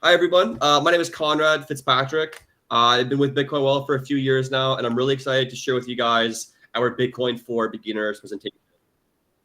Hi, everyone. My name is Conrad Fitzpatrick. I've been with Bitcoin Well for a few years now, and I'm really excited to share with you guys our Bitcoin for Beginners presentation.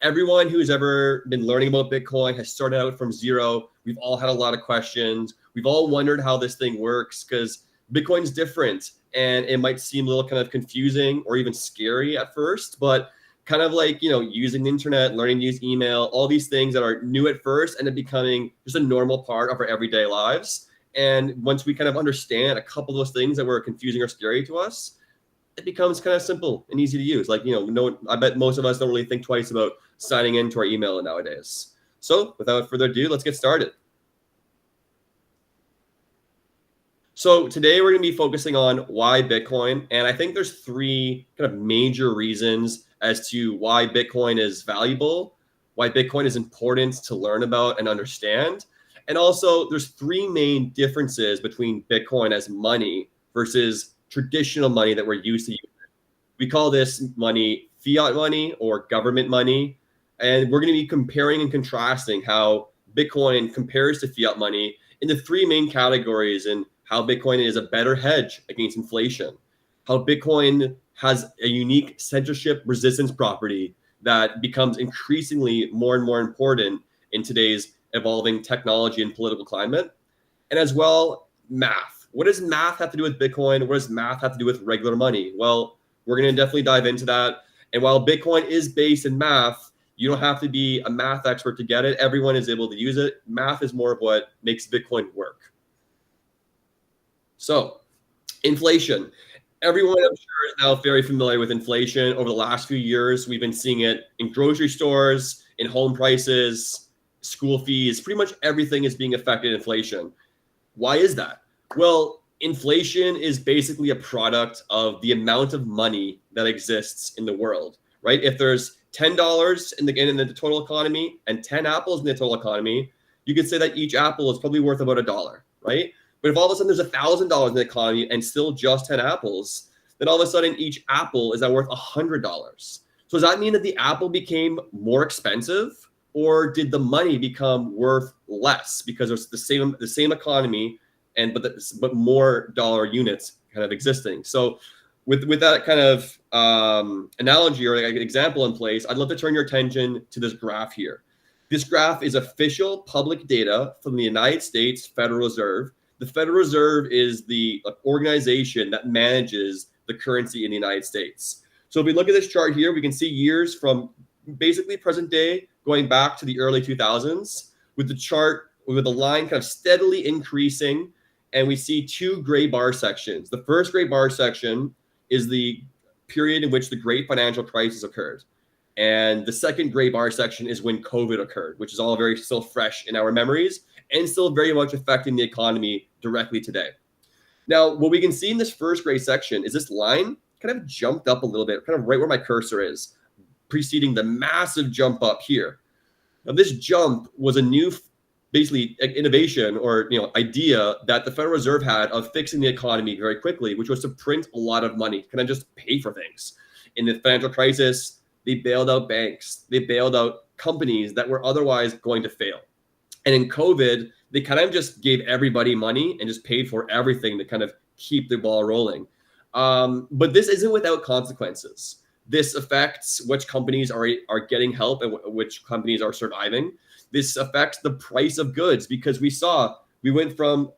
Everyone who's ever been learning about Bitcoin has started out from zero. We've all had a lot of questions. We've all wondered how this thing works because Bitcoin's different, and it might seem a little kind of confusing or even scary at first, but kind of like, using the internet, learning to use email, all these things that are new at first and then becoming just a normal part of our everyday lives. And once we kind of understand a couple of those things that were confusing or scary to us, it becomes kind of simple and easy to use. Like, no, I bet most of us don't really think twice about signing into our email nowadays. So without further ado, let's get started. So today we're going to be focusing on why Bitcoin. And I think there's three kind of major reasons as to why Bitcoin is valuable, why Bitcoin is important to learn about and understand. And also there's three main differences between Bitcoin as money versus traditional money that we're used to using. We call this money fiat money or government money. And we're going to be comparing and contrasting how Bitcoin compares to fiat money in the three main categories, and how Bitcoin is a better hedge against inflation, how Bitcoin has a unique censorship resistance property that becomes increasingly more and more important in today's evolving technology and political climate, and as well, math. What does math have to do with Bitcoin? What does math have to do with regular money? Well, we're going to definitely dive into that. And while Bitcoin is based in math, you don't have to be a math expert to get it. Everyone is able to use it. Math is more of what makes Bitcoin work. So, inflation. Everyone, I'm sure, is now very familiar with inflation. Over the last few years, we've been seeing it in grocery stores, in home prices, school fees. Pretty much everything is being affected by inflation. Why is that? Well, inflation is basically a product of the amount of money that exists in the world, right? If there's $10 in the total economy and 10 apples in the total economy, you could say that each apple is probably worth about $1, right? But if all of a sudden there's $1,000 in the economy and still just 10 apples, then all of a sudden each apple is now worth $100. So does that mean that the apple became more expensive, or did the money become worth less because it's the same economy, but more dollar units kind of existing? So with that kind of analogy or like an example in place, I'd love to turn your attention to this graph here. This graph is official public data from the United States Federal Reserve. The Federal Reserve is the organization that manages the currency in the United States. So if we look at this chart here, we can see years from basically present day going back to the early 2000s, with the chart, with the line kind of steadily increasing. And we see two gray bar sections. The first gray bar section is the period in which the great financial crisis occurred. And the second gray bar section is when COVID occurred, which is all very still fresh in our memories and still very much affecting the economy directly today. Now, what we can see in this first gray section is this line kind of jumped up a little bit, kind of right where my cursor is, preceding the massive jump up here. Now, this jump was a new, basically, innovation or idea that the Federal Reserve had of fixing the economy very quickly, which was to print a lot of money, kind of just pay for things. In the financial crisis, they bailed out banks, they bailed out companies that were otherwise going to fail. And in COVID, they kind of just gave everybody money and just paid for everything to kind of keep the ball rolling. But this isn't without consequences. This affects which companies are getting help and which companies are surviving. This affects the price of goods, because we went from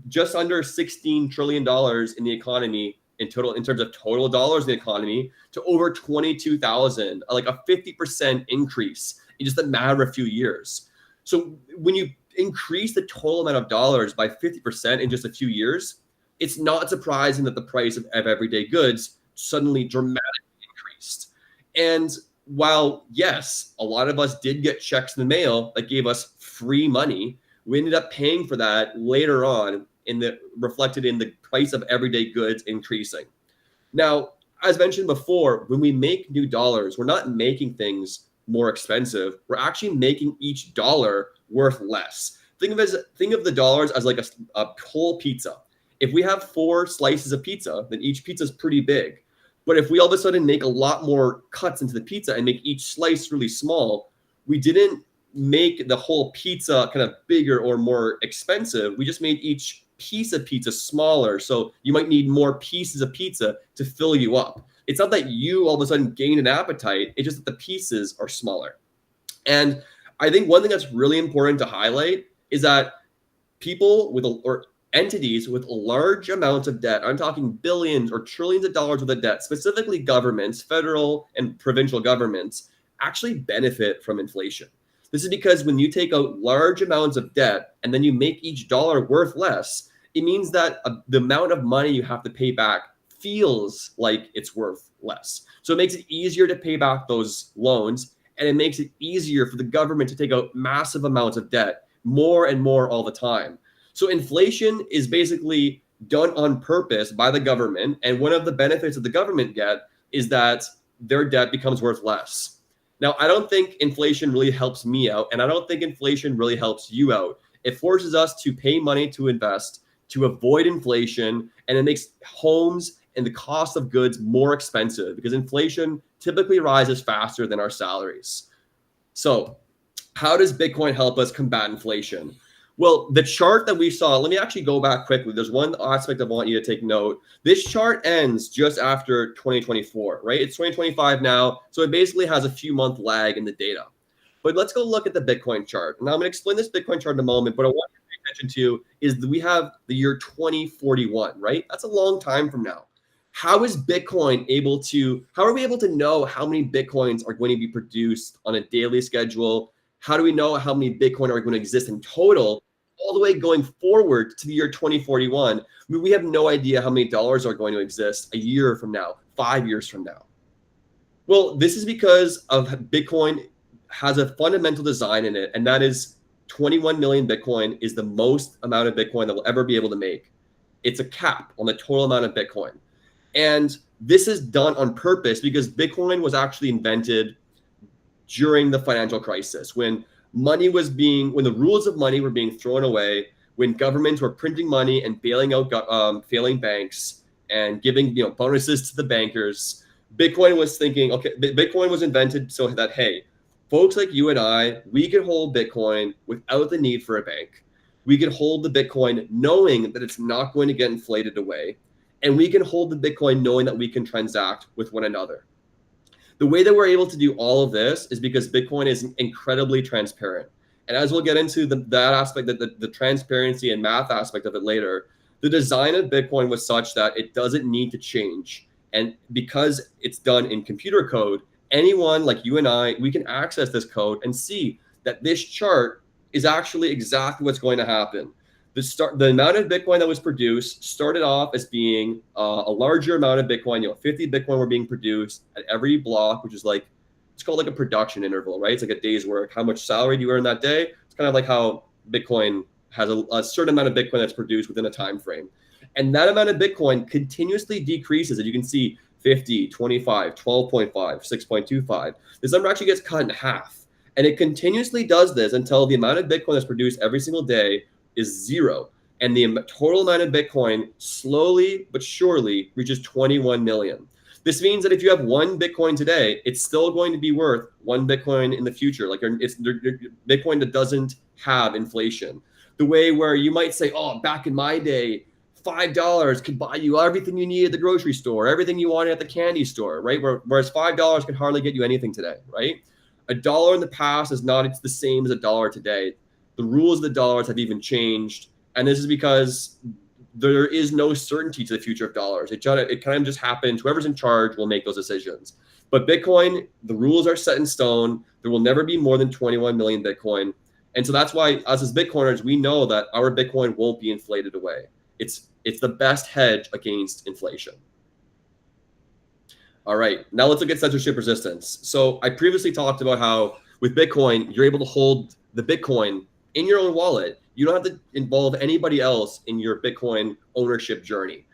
just under $16 trillion in the economy in total, in terms of total dollars in the economy, to over 22,000, like a 50% increase in just a matter of a few years. So when you increase the total amount of dollars by 50% in just a few years, it's not surprising that the price of everyday goods suddenly dramatically increased. And while, yes, a lot of us did get checks in the mail that gave us free money, we ended up paying for that later on, reflected in the price of everyday goods increasing. Now, as mentioned before, when we make new dollars, we're not making things more expensive. We're actually making each dollar worth less. Think of the dollars as like a whole pizza. If we have 4 slices of pizza, then each pizza is pretty big. But if we all of a sudden make a lot more cuts into the pizza and make each slice really small, we didn't make the whole pizza kind of bigger or more expensive. We just made each piece of pizza smaller. So you might need more pieces of pizza to fill you up. It's not that you all of a sudden gain an appetite. It's just that the pieces are smaller. And I think one thing that's really important to highlight is that people with or entities with large amounts of debt, I'm talking billions or trillions of dollars worth of debt, specifically governments, federal and provincial governments, actually benefit from inflation. This is because when you take out large amounts of debt and then you make each dollar worth less, it means that the amount of money you have to pay back feels like it's worth less. So it makes it easier to pay back those loans, and it makes it easier for the government to take out massive amounts of debt, more and more all the time. So inflation is basically done on purpose by the government. And one of the benefits that the government get is that their debt becomes worth less. Now, I don't think inflation really helps me out, and I don't think inflation really helps you out. It forces us to pay money to invest, to avoid inflation, and it makes homes and the cost of goods more expensive because inflation typically rises faster than our salaries. So how does Bitcoin help us combat inflation? Well, the chart that we saw, let me actually go back quickly. There's one aspect I want you to take note. This chart ends just after 2024, right? It's 2025 now. So it basically has a few month lag in the data. But let's go look at the Bitcoin chart. Now I'm going to explain this Bitcoin chart in a moment, but I want you to pay attention to is that we have the year 2041, right? That's a long time from now. How are we able to know how many Bitcoins are going to be produced on a daily schedule? How do we know how many Bitcoin are going to exist in total all the way going forward to the year 2041? I mean, we have no idea how many dollars are going to exist a year from now, 5 years from now. Well, this is because of Bitcoin has a fundamental design in it, and that is 21 million Bitcoin is the most amount of Bitcoin that we'll ever be able to make. It's a cap on the total amount of Bitcoin. And this is done on purpose because Bitcoin was actually invented during the financial crisis, when the rules of money were being thrown away, when governments were printing money and bailing out failing banks and giving bonuses to the bankers. Bitcoin was thinking, okay, Bitcoin was invented so that, hey, folks like you and I, we could hold Bitcoin without the need for a bank. We could hold the Bitcoin knowing that it's not going to get inflated away. And we can hold the Bitcoin knowing that we can transact with one another. The way that we're able to do all of this is because Bitcoin is incredibly transparent. And as we'll get into that aspect, the transparency and math aspect of it later, the design of Bitcoin was such that it doesn't need to change. And because it's done in computer code, anyone like you and I, we can access this code and see that this chart is actually exactly what's going to happen. The amount of Bitcoin that was produced started off as being a larger amount of Bitcoin. 50 Bitcoin were being produced at every block, which is it's called like a production interval, right? It's like a day's work. How much salary do you earn that day? It's kind of like how Bitcoin has a certain amount of Bitcoin that's produced within a time frame. And that amount of Bitcoin continuously decreases. And you can see 50, 25, 12.5, 6.25. This number actually gets cut in half. And it continuously does this until the amount of Bitcoin that's produced every single day is zero. And the total amount of Bitcoin slowly but surely reaches 21 million. This means that if you have one Bitcoin today, it's still going to be worth one Bitcoin in the future. Like it's Bitcoin that doesn't have inflation. The way where you might say, oh, back in my day, $5 could buy you everything you need at the grocery store, everything you wanted at the candy store, right? Whereas $5 could hardly get you anything today, right? $1 in the past is not the same as $1 today. The rules of the dollars have even changed. And this is because there is no certainty to the future of dollars. It kind of just happens. Whoever's in charge will make those decisions. But Bitcoin, the rules are set in stone. There will never be more than 21 million Bitcoin. And so that's why us as Bitcoiners, we know that our Bitcoin won't be inflated away. It's the best hedge against inflation. All right, now let's look at censorship resistance. So I previously talked about how with Bitcoin, you're able to hold the Bitcoin in your own wallet. You don't have to involve anybody else in your Bitcoin ownership journey.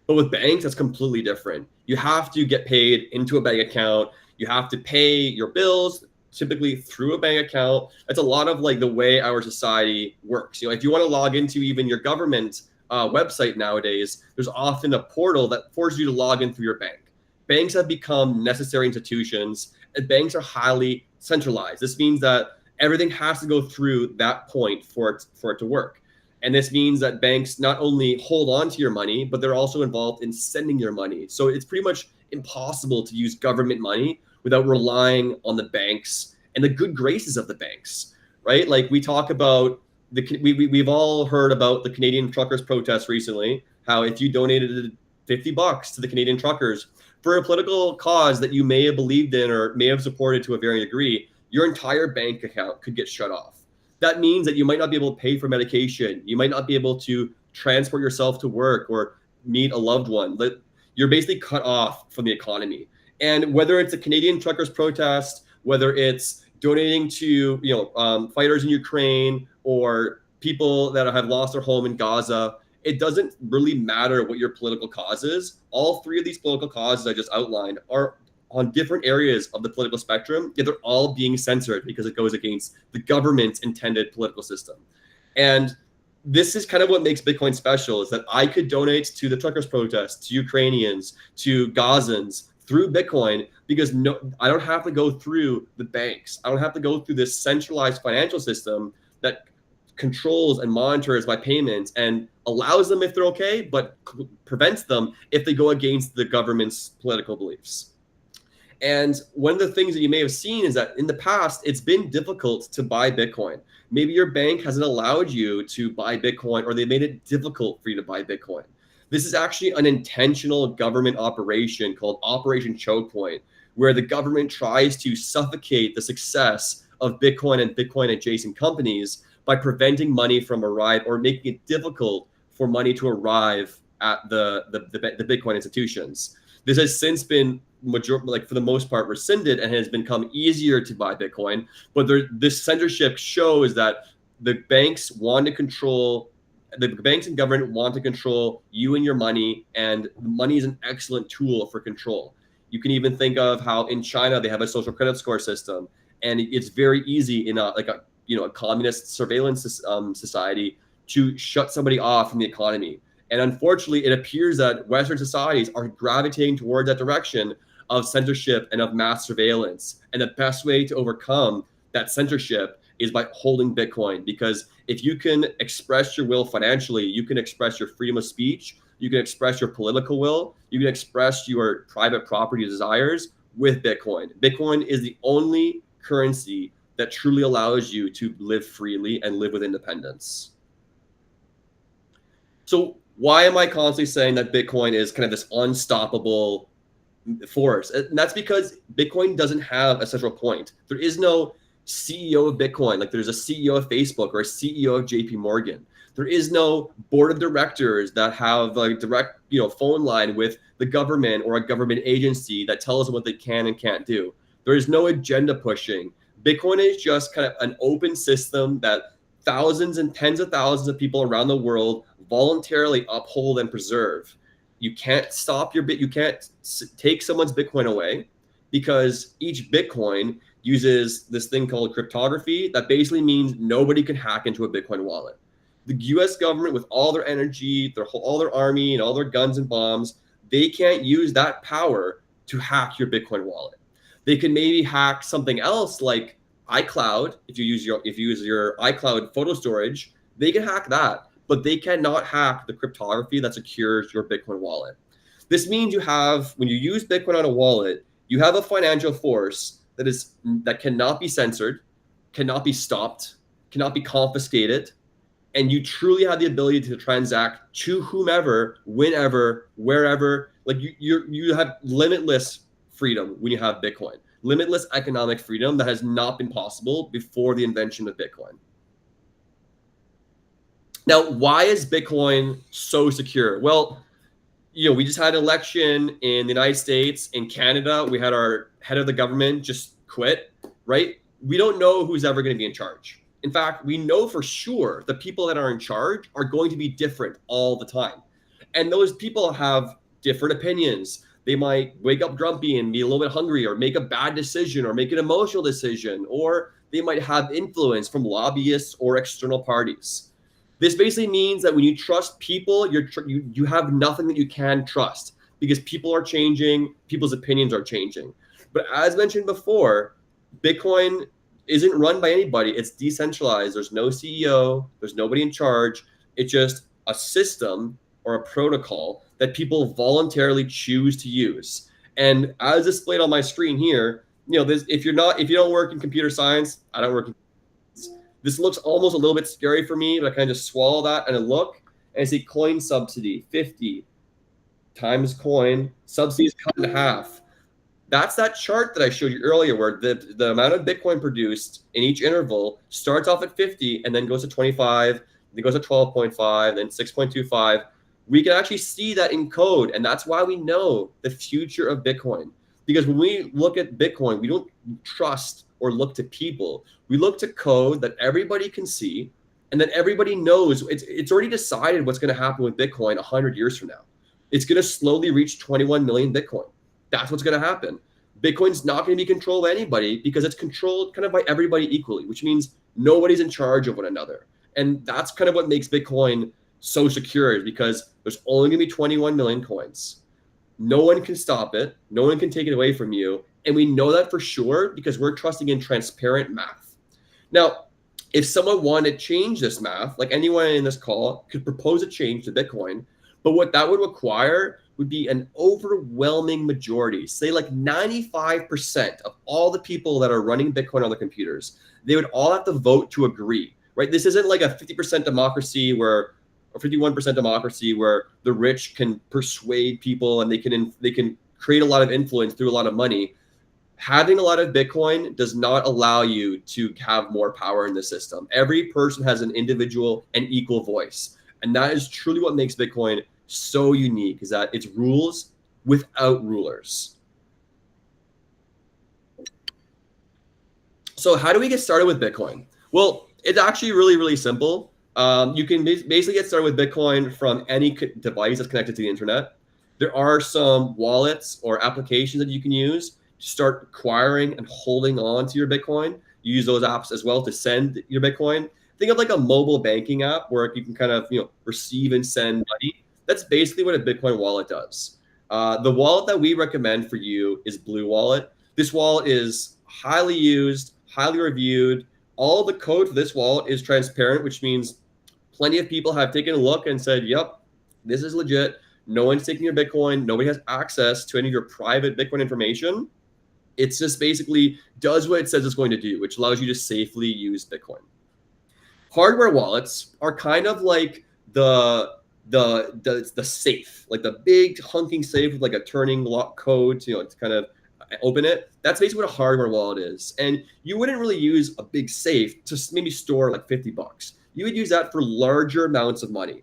But with banks, that's completely different. You have to get paid into a bank account. You have to pay your bills, typically through a bank account. That's a lot of like the way our society works. If you want to log into even your government website nowadays, there's often a portal that forces you to log in through your bank. Banks have become necessary institutions, and banks are highly centralized. This means that everything has to go through that point for it to work. And this means that banks not only hold on to your money, but they're also involved in sending your money. So it's pretty much impossible to use government money without relying on the banks and the good graces of the banks, right? Like we talk about we've all heard about the Canadian truckers protest recently, how if you donated $50 to the Canadian truckers for a political cause that you may have believed in or may have supported to a varying degree, your entire bank account could get shut off. That means that you might not be able to pay for medication. You might not be able to transport yourself to work or meet a loved one. You're basically cut off from the economy. And whether it's a Canadian truckers protest, whether it's donating to fighters in Ukraine or people that have lost their home in Gaza, it doesn't really matter what your political cause is. All three of these political causes I just outlined are on different areas of the political spectrum, yet they're all being censored because it goes against the government's intended political system. And this is kind of what makes Bitcoin special, is that I could donate to the truckers protest, to Ukrainians, to Gazans through Bitcoin, because I don't have to go through the banks. I don't have to go through this centralized financial system that controls and monitors my payments and allows them if they're okay, but prevents them if they go against the government's political beliefs. And one of the things that you may have seen is that in the past, it's been difficult to buy Bitcoin. Maybe your bank hasn't allowed you to buy Bitcoin, or they made it difficult for you to buy Bitcoin. This is actually an intentional government operation called Operation Choke Point, where the government tries to suffocate the success of Bitcoin and Bitcoin adjacent companies by preventing money from arriving or making it difficult for money to arrive at the Bitcoin institutions. This has since been for the most part rescinded and has become easier to buy Bitcoin. But this censorship shows that the banks and government want to control you and your money, and money is an excellent tool for control. You can even think of how in China they have a social credit score system, and it's very easy in a communist surveillance society to shut somebody off from the economy. And unfortunately, it appears that Western societies are gravitating towards that direction of censorship and of mass surveillance. And the best way to overcome that censorship is by holding Bitcoin, because if you can express your will financially, you can express your freedom of speech, you can express your political will, you can express your private property desires with Bitcoin. Bitcoin is the only currency that truly allows you to live freely and live with independence. So why am I constantly saying that Bitcoin is kind of this unstoppable force? And that's because Bitcoin doesn't have a central point. There is no CEO of Bitcoin, like there's a CEO of Facebook or a CEO of JP Morgan. There is no board of directors that have a direct, phone line with the government or a government agency that tells them what they can and can't do. There is no agenda pushing. Bitcoin is just kind of an open system that thousands and tens of thousands of people around the world voluntarily uphold and preserve. You can't stop you can't take someone's Bitcoin away, because each Bitcoin uses this thing called cryptography that basically means nobody can hack into a Bitcoin wallet. The US government, with all their energy, all their army and all their guns and bombs, they can't use that power to hack your Bitcoin wallet. They can maybe hack something else like iCloud. If you use your iCloud photo storage, they can hack that, but they cannot hack the cryptography that secures your Bitcoin wallet. This means when you use Bitcoin on a wallet, you have a financial force that cannot be censored, cannot be stopped, cannot be confiscated, and you truly have the ability to transact to whomever, whenever, wherever. Like you have limitless freedom when you have Bitcoin. Limitless economic freedom that has not been possible before the invention of Bitcoin. Now, why is Bitcoin so secure? Well, we just had an election in the United States. In Canada, we had our head of the government just quit, right? We don't know who's ever going to be in charge. In fact, we know for sure the people that are in charge are going to be different all the time. And those people have different opinions. They might wake up grumpy and be a little bit hungry, or make a bad decision, or make an emotional decision, or they might have influence from lobbyists or external parties. This basically means that when you trust people, you have nothing that you can trust, because people are changing, people's opinions are changing. But as mentioned before, Bitcoin isn't run by anybody. It's decentralized. There's no CEO. There's nobody in charge. It's just a system or a protocol that people voluntarily choose to use. And as displayed on my screen here, this, if you don't work in computer science, I don't work in. This looks almost a little bit scary for me, but I kind of just swallow that and I look and I see coin subsidy 50 times coin subsidies cut in half. That's that chart that I showed you earlier where the amount of Bitcoin produced in each interval starts off at 50 and then goes to 25, then goes to 12.5, then 6.25. We can actually see that in code. And that's why we know the future of Bitcoin. Because when we look at Bitcoin, we don't trust or look to people. We look to code that everybody can see and that everybody knows. It's already decided what's going to happen with Bitcoin 100 years from now. It's going to slowly reach 21 million Bitcoin. That's what's going to happen. Bitcoin's not going to be controlled by anybody because it's controlled kind of by everybody equally, which means nobody's in charge of one another. And that's kind of what makes Bitcoin so secure, because there's only going to be 21 million coins. No one can stop it. No one can take it away from you. And we know that for sure because we're trusting in transparent math. Now, if someone wanted to change this math, like anyone in this call could propose a change to Bitcoin, but what that would require would be an overwhelming majority, say like 95% of all the people that are running Bitcoin on their computers, they would all have to vote to agree, right? This isn't like a 50% democracy or 51% democracy where the rich can persuade people and they can create a lot of influence through a lot of money. Having a lot of Bitcoin does not allow you to have more power in the system. Every person has an individual and equal voice. And that is truly what makes Bitcoin so unique, is that it's rules without rulers. So how do we get started with Bitcoin? Well, it's actually really, really simple. You can basically get started with Bitcoin from any device that's connected to the internet. There are some wallets or applications that you can use to start acquiring and holding on to your Bitcoin. You use those apps as well to send your Bitcoin. Think of like a mobile banking app where you can kind of receive and send money. That's basically what a Bitcoin wallet does. The wallet that we recommend for you is Blue Wallet. This wallet is highly used, highly reviewed. All the code for this wallet is transparent, which means plenty of people have taken a look and said, yep, this is legit. No one's taking your Bitcoin. Nobody has access to any of your private Bitcoin information. It's just basically does what it says it's going to do, which allows you to safely use Bitcoin. Hardware wallets are kind of like the safe, like the big hunking safe with like a turning lock code to kind of open it. That's basically what a hardware wallet is. And you wouldn't really use a big safe to maybe store like $50. You would use that for larger amounts of money.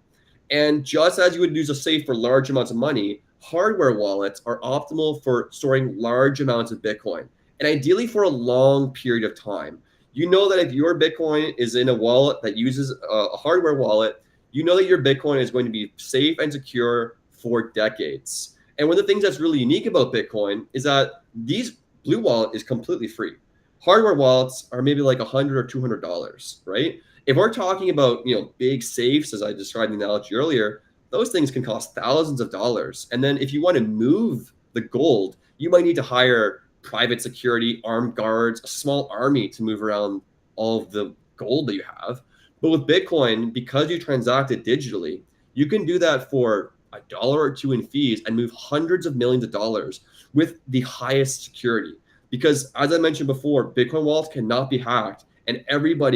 And just as you would use a safe for large amounts of money, hardware wallets are optimal for storing large amounts of Bitcoin, and ideally for a long period of time. You know that if your Bitcoin is in a wallet that uses a hardware wallet, you know that your Bitcoin is going to be safe and secure for decades. And one of the things that's really unique about Bitcoin is that Blue Wallet is completely free. Hardware wallets are maybe like $100 or $200, right? If we're talking about big safes, as I described in the analogy earlier, those things can cost thousands of dollars. And then if you want to move the gold, you might need to hire private security, armed guards, a small army to move around all of the gold that you have. But with Bitcoin, because you transact it digitally, you can do that for $1 or $2 in fees and move hundreds of millions of dollars with the highest security. Because as I mentioned before, Bitcoin wallets cannot be hacked, and everyone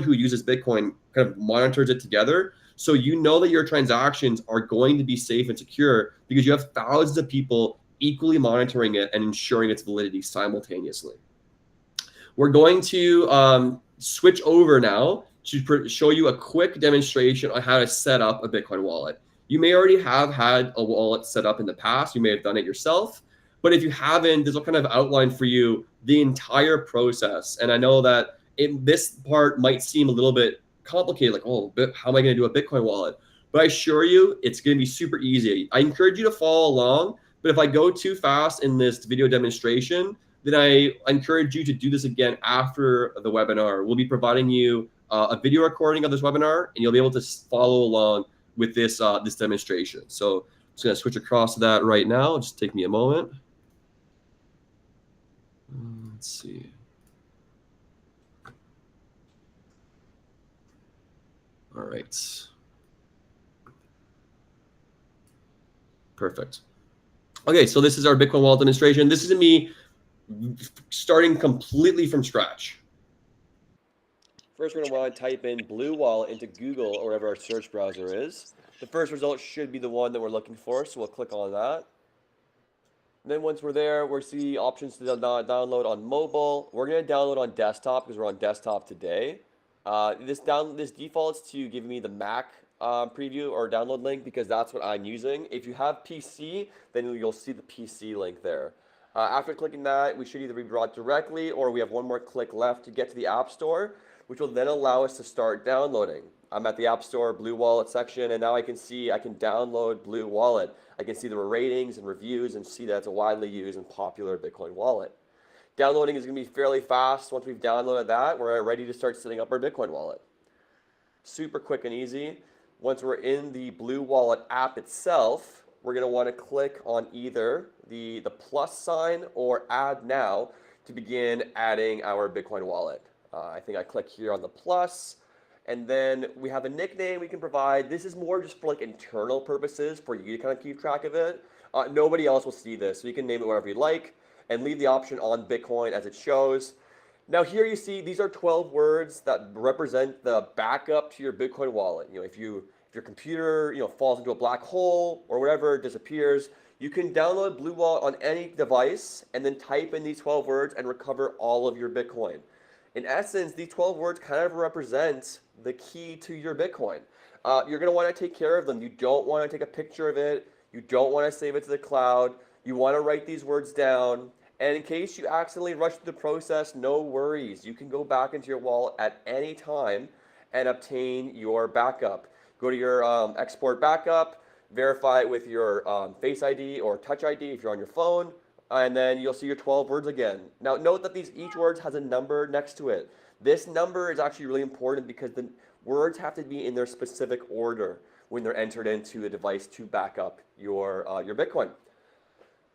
who uses Bitcoin kind of monitors it together. So you know that your transactions are going to be safe and secure because you have thousands of people equally monitoring it and ensuring its validity simultaneously. We're going to switch over now to show you a quick demonstration on how to set up a Bitcoin wallet. You may already have had a wallet set up in the past. You may have done it yourself. But if you haven't, this will kind of outline for you the entire process. And I know that this part might seem a little bit complicated, like, oh, how am I going to do a Bitcoin wallet? But I assure you, it's going to be super easy. I encourage you to follow along. But if I go too fast in this video demonstration, then I encourage you to do this again after the webinar. We'll be providing you a video recording of this webinar, and you'll be able to follow along with this this demonstration. So I'm just going to switch across to that right now. Just take me a moment. Let's see. All right. Perfect. Okay, so this is our Bitcoin wallet demonstration. This is me starting completely from scratch. First, we're going to want to type in Blue Wallet into Google or whatever our search browser is. The first result should be the one that we're looking for, so we'll click on that. And then once we're there, we'll see options to download on mobile. We're going to download on desktop because we're on desktop today. This defaults to give me the Mac preview or download link because that's what I'm using. If you have PC, then you'll see the PC link there. After clicking that, we should either be brought directly or we have one more click left to get to the App Store, which will then allow us to start downloading. I'm at the App Store Blue Wallet section, and now I can download Blue Wallet. I can see the ratings and reviews and see that it's a widely used and popular Bitcoin wallet. Downloading is going to be fairly fast. Once we've downloaded that, we're ready to start setting up our Bitcoin wallet. Super quick and easy. Once we're in the Blue Wallet app itself, we're going to want to click on either the plus sign or add now to begin adding our Bitcoin wallet. I think I click here on the plus, and then we have a nickname we can provide. This is more just for like internal purposes for you to kind of keep track of it. Nobody else will see this, so you can name it whatever you like and leave the option on Bitcoin as it shows. Now here you see these are 12 words that represent the backup to your Bitcoin wallet. You know, if your computer falls into a black hole or whatever, disappears, you can download Blue Wallet on any device and then type in these 12 words and recover all of your Bitcoin. In essence, these 12 words kind of represent the key to your Bitcoin. You're going to want to take care of them. You don't want to take a picture of it. You don't want to save it to the cloud. You want to write these words down. And in case you accidentally rush through the process, no worries. You can go back into your wallet at any time and obtain your backup. Go to your export backup, verify it with your Face ID or Touch ID if you're on your phone, and then you'll see your 12 words again. Now note that each word has a number next to it. This number is actually really important because the words have to be in their specific order when they're entered into the device to back up your Bitcoin.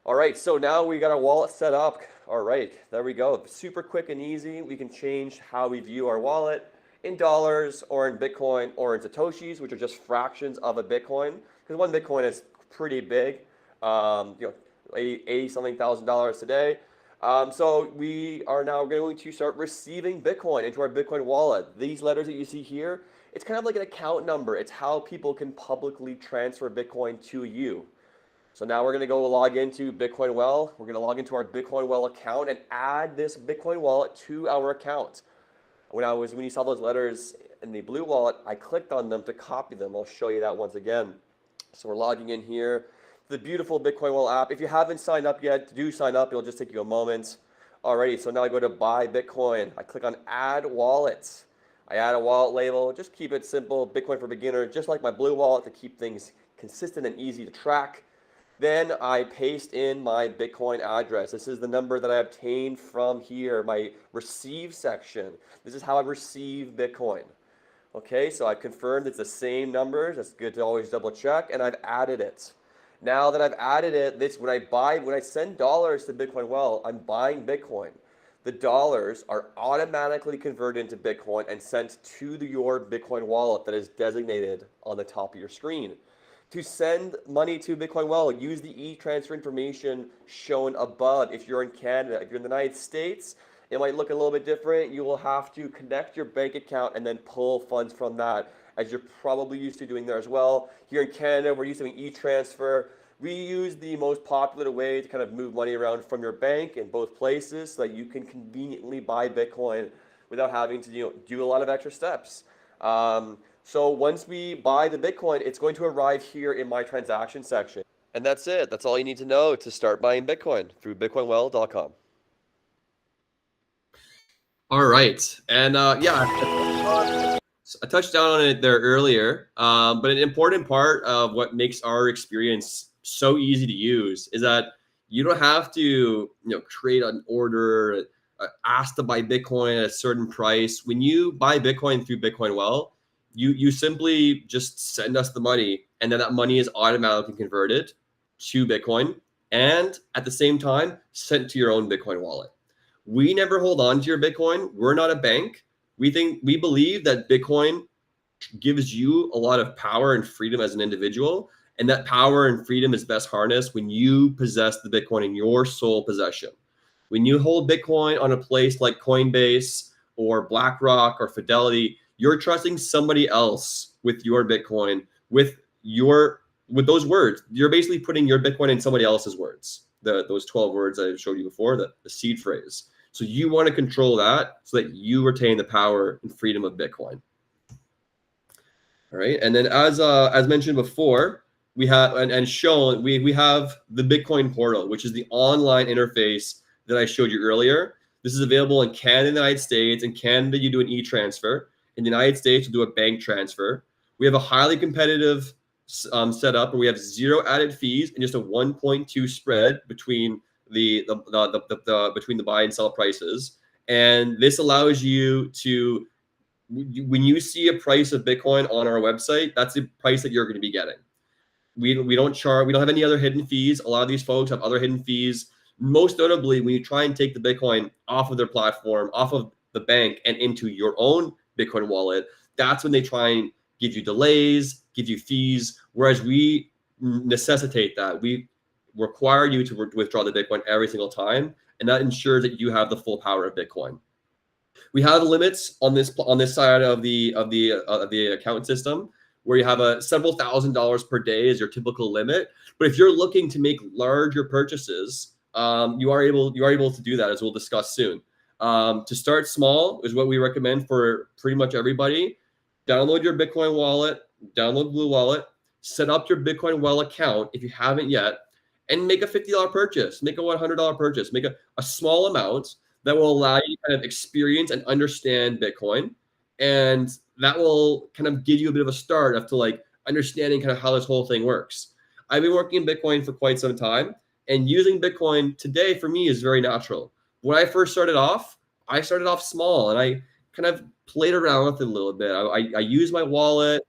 All right, so now we got our wallet set up. All right, there we go. Super quick and easy. We can change how we view our wallet in dollars or in Bitcoin or in Satoshis, which are just fractions of a Bitcoin. Because one Bitcoin is pretty big, 80 something thousand dollars today. So we are now going to start receiving Bitcoin into our Bitcoin wallet. These letters that you see here, it's kind of like an account number. It's how people can publicly transfer Bitcoin to you. So now we're going to go log into Bitcoin Well. We're going to log into our Bitcoin Well account and add this Bitcoin wallet to our account. When you saw those letters in the Blue Wallet, I clicked on them to copy them. I'll show you that once again. So we're logging in here. The beautiful Bitcoin Well app. If you haven't signed up yet, do sign up. It'll just take you a moment. Alrighty, so now I go to buy Bitcoin. I click on add wallet. I add a wallet label. Just keep it simple. Bitcoin for beginner, just like my Blue Wallet to keep things consistent and easy to track. Then I paste in my Bitcoin address. This is the number that I obtained from here, my receive section. This is how I receive Bitcoin. Okay, so I've confirmed it's the same numbers. That's good to always double check, and I've added it. Now that I've added it, when I send dollars to Bitcoin Well, I'm buying Bitcoin. The dollars are automatically converted into Bitcoin and sent to your Bitcoin wallet that is designated on the top of your screen. To send money to Bitcoin Well, use the e-transfer information shown above. If you're in Canada, if you're in the United States, it might look a little bit different. You will have to connect your bank account and then pull funds from that, as you're probably used to doing there as well. Here in Canada, we're used to doing e-transfer. We use the most popular way to kind of move money around from your bank in both places so that you can conveniently buy Bitcoin without having to do a lot of extra steps. So once we buy the Bitcoin, it's going to arrive here in my transaction section. And that's it. That's all you need to know to start buying Bitcoin through bitcoinwell.com. All right. And I touched down on it there earlier, but an important part of what makes our experience so easy to use is that you don't have to create an order, ask to buy Bitcoin at a certain price. When you buy Bitcoin through Bitcoin Well, you simply just send us the money, and then that money is automatically converted to Bitcoin and at the same time sent to your own Bitcoin wallet. We never hold on to your Bitcoin. We're not a bank. We believe that Bitcoin gives you a lot of power and freedom as an individual. And that power and freedom is best harnessed when you possess the Bitcoin in your sole possession. When you hold Bitcoin on a place like Coinbase or BlackRock or Fidelity, you're trusting somebody else with your Bitcoin, with those words. You're basically putting your Bitcoin in somebody else's words. Those 12 words I showed you before, the seed phrase. So you want to control that so that you retain the power and freedom of Bitcoin. All right, and then as mentioned before, we have and shown we have the Bitcoin portal, which is the online interface that I showed you earlier. This is available in Canada and the United States. In Canada, you do an e-transfer. In the United States, you do a bank transfer. We have a highly competitive setup, where we have 0 added fees and just a 1.2 spread between between the buy and sell prices. And this allows you to, when you see a price of Bitcoin on our website, that's the price that you're going to be getting. We don't have any other hidden fees. A lot of these folks have other hidden fees. Most notably, when you try and take the Bitcoin off of their platform, off of the bank, and into your own Bitcoin wallet, that's when they try and give you delays, give you fees. Whereas we necessitate that. We require you to withdraw the Bitcoin every single time, and that ensures that you have the full power of Bitcoin. We have limits on this side of the account system, where you have several $1,000s per day is your typical limit. But if you're looking to make larger purchases, you are able to do that, as we'll discuss soon. To start small is what we recommend for pretty much everybody. Download your Bitcoin wallet, download Blue Wallet, set up your Bitcoin Well account if you haven't yet, and make a $50 purchase, make a $100 purchase, make a small amount that will allow you to kind of experience and understand Bitcoin. And that will kind of give you a bit of a start of to like understanding kind of how this whole thing works. I've been working in Bitcoin for quite some time, and using Bitcoin today for me is very natural. When I first started off, I started off small, and I kind of played around with it a little bit. I used my wallet,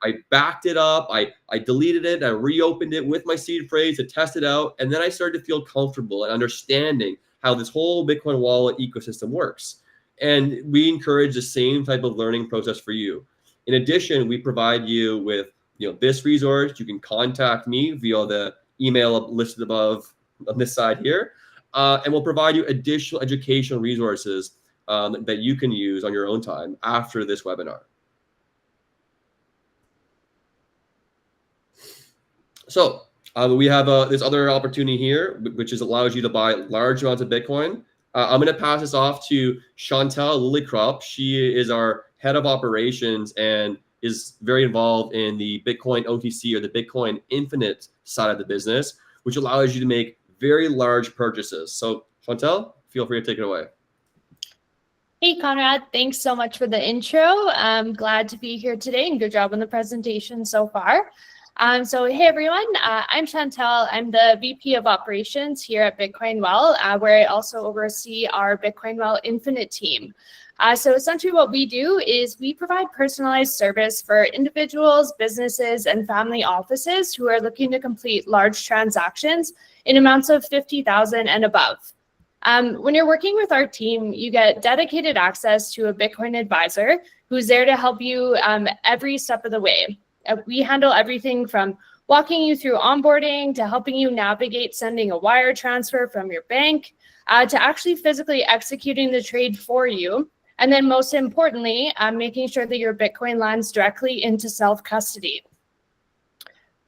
I backed it up, I deleted it, I reopened it with my seed phrase to test it out, and then I started to feel comfortable and understanding how this whole Bitcoin wallet ecosystem works. And we encourage the same type of learning process for you. In addition, we provide you with this resource. You can contact me via the email listed above on this side here, and we'll provide you additional educational resources that you can use on your own time after this webinar. So we have this other opportunity here, which allows you to buy large amounts of Bitcoin. I'm going to pass this off to Chantal Lillicrop. She is our head of operations and is very involved in the Bitcoin OTC, or the Bitcoin Infinite side of the business, which allows you to make very large purchases. So Chantal, feel free to take it away. Hey, Conrad, thanks so much for the intro. I'm glad to be here today, and good job on the presentation so far. So hey, everyone, I'm Chantal. I'm the VP of Operations here at Bitcoin Well, where I also oversee our Bitcoin Well Infinite team. So essentially what we do is we provide personalized service for individuals, businesses, and family offices who are looking to complete large transactions in amounts of 50,000 and above. When you're working with our team, you get dedicated access to a Bitcoin advisor who's there to help you every step of the way. We handle everything from walking you through onboarding to helping you navigate sending a wire transfer from your bank to actually physically executing the trade for you. And then most importantly, making sure that your Bitcoin lands directly into self-custody.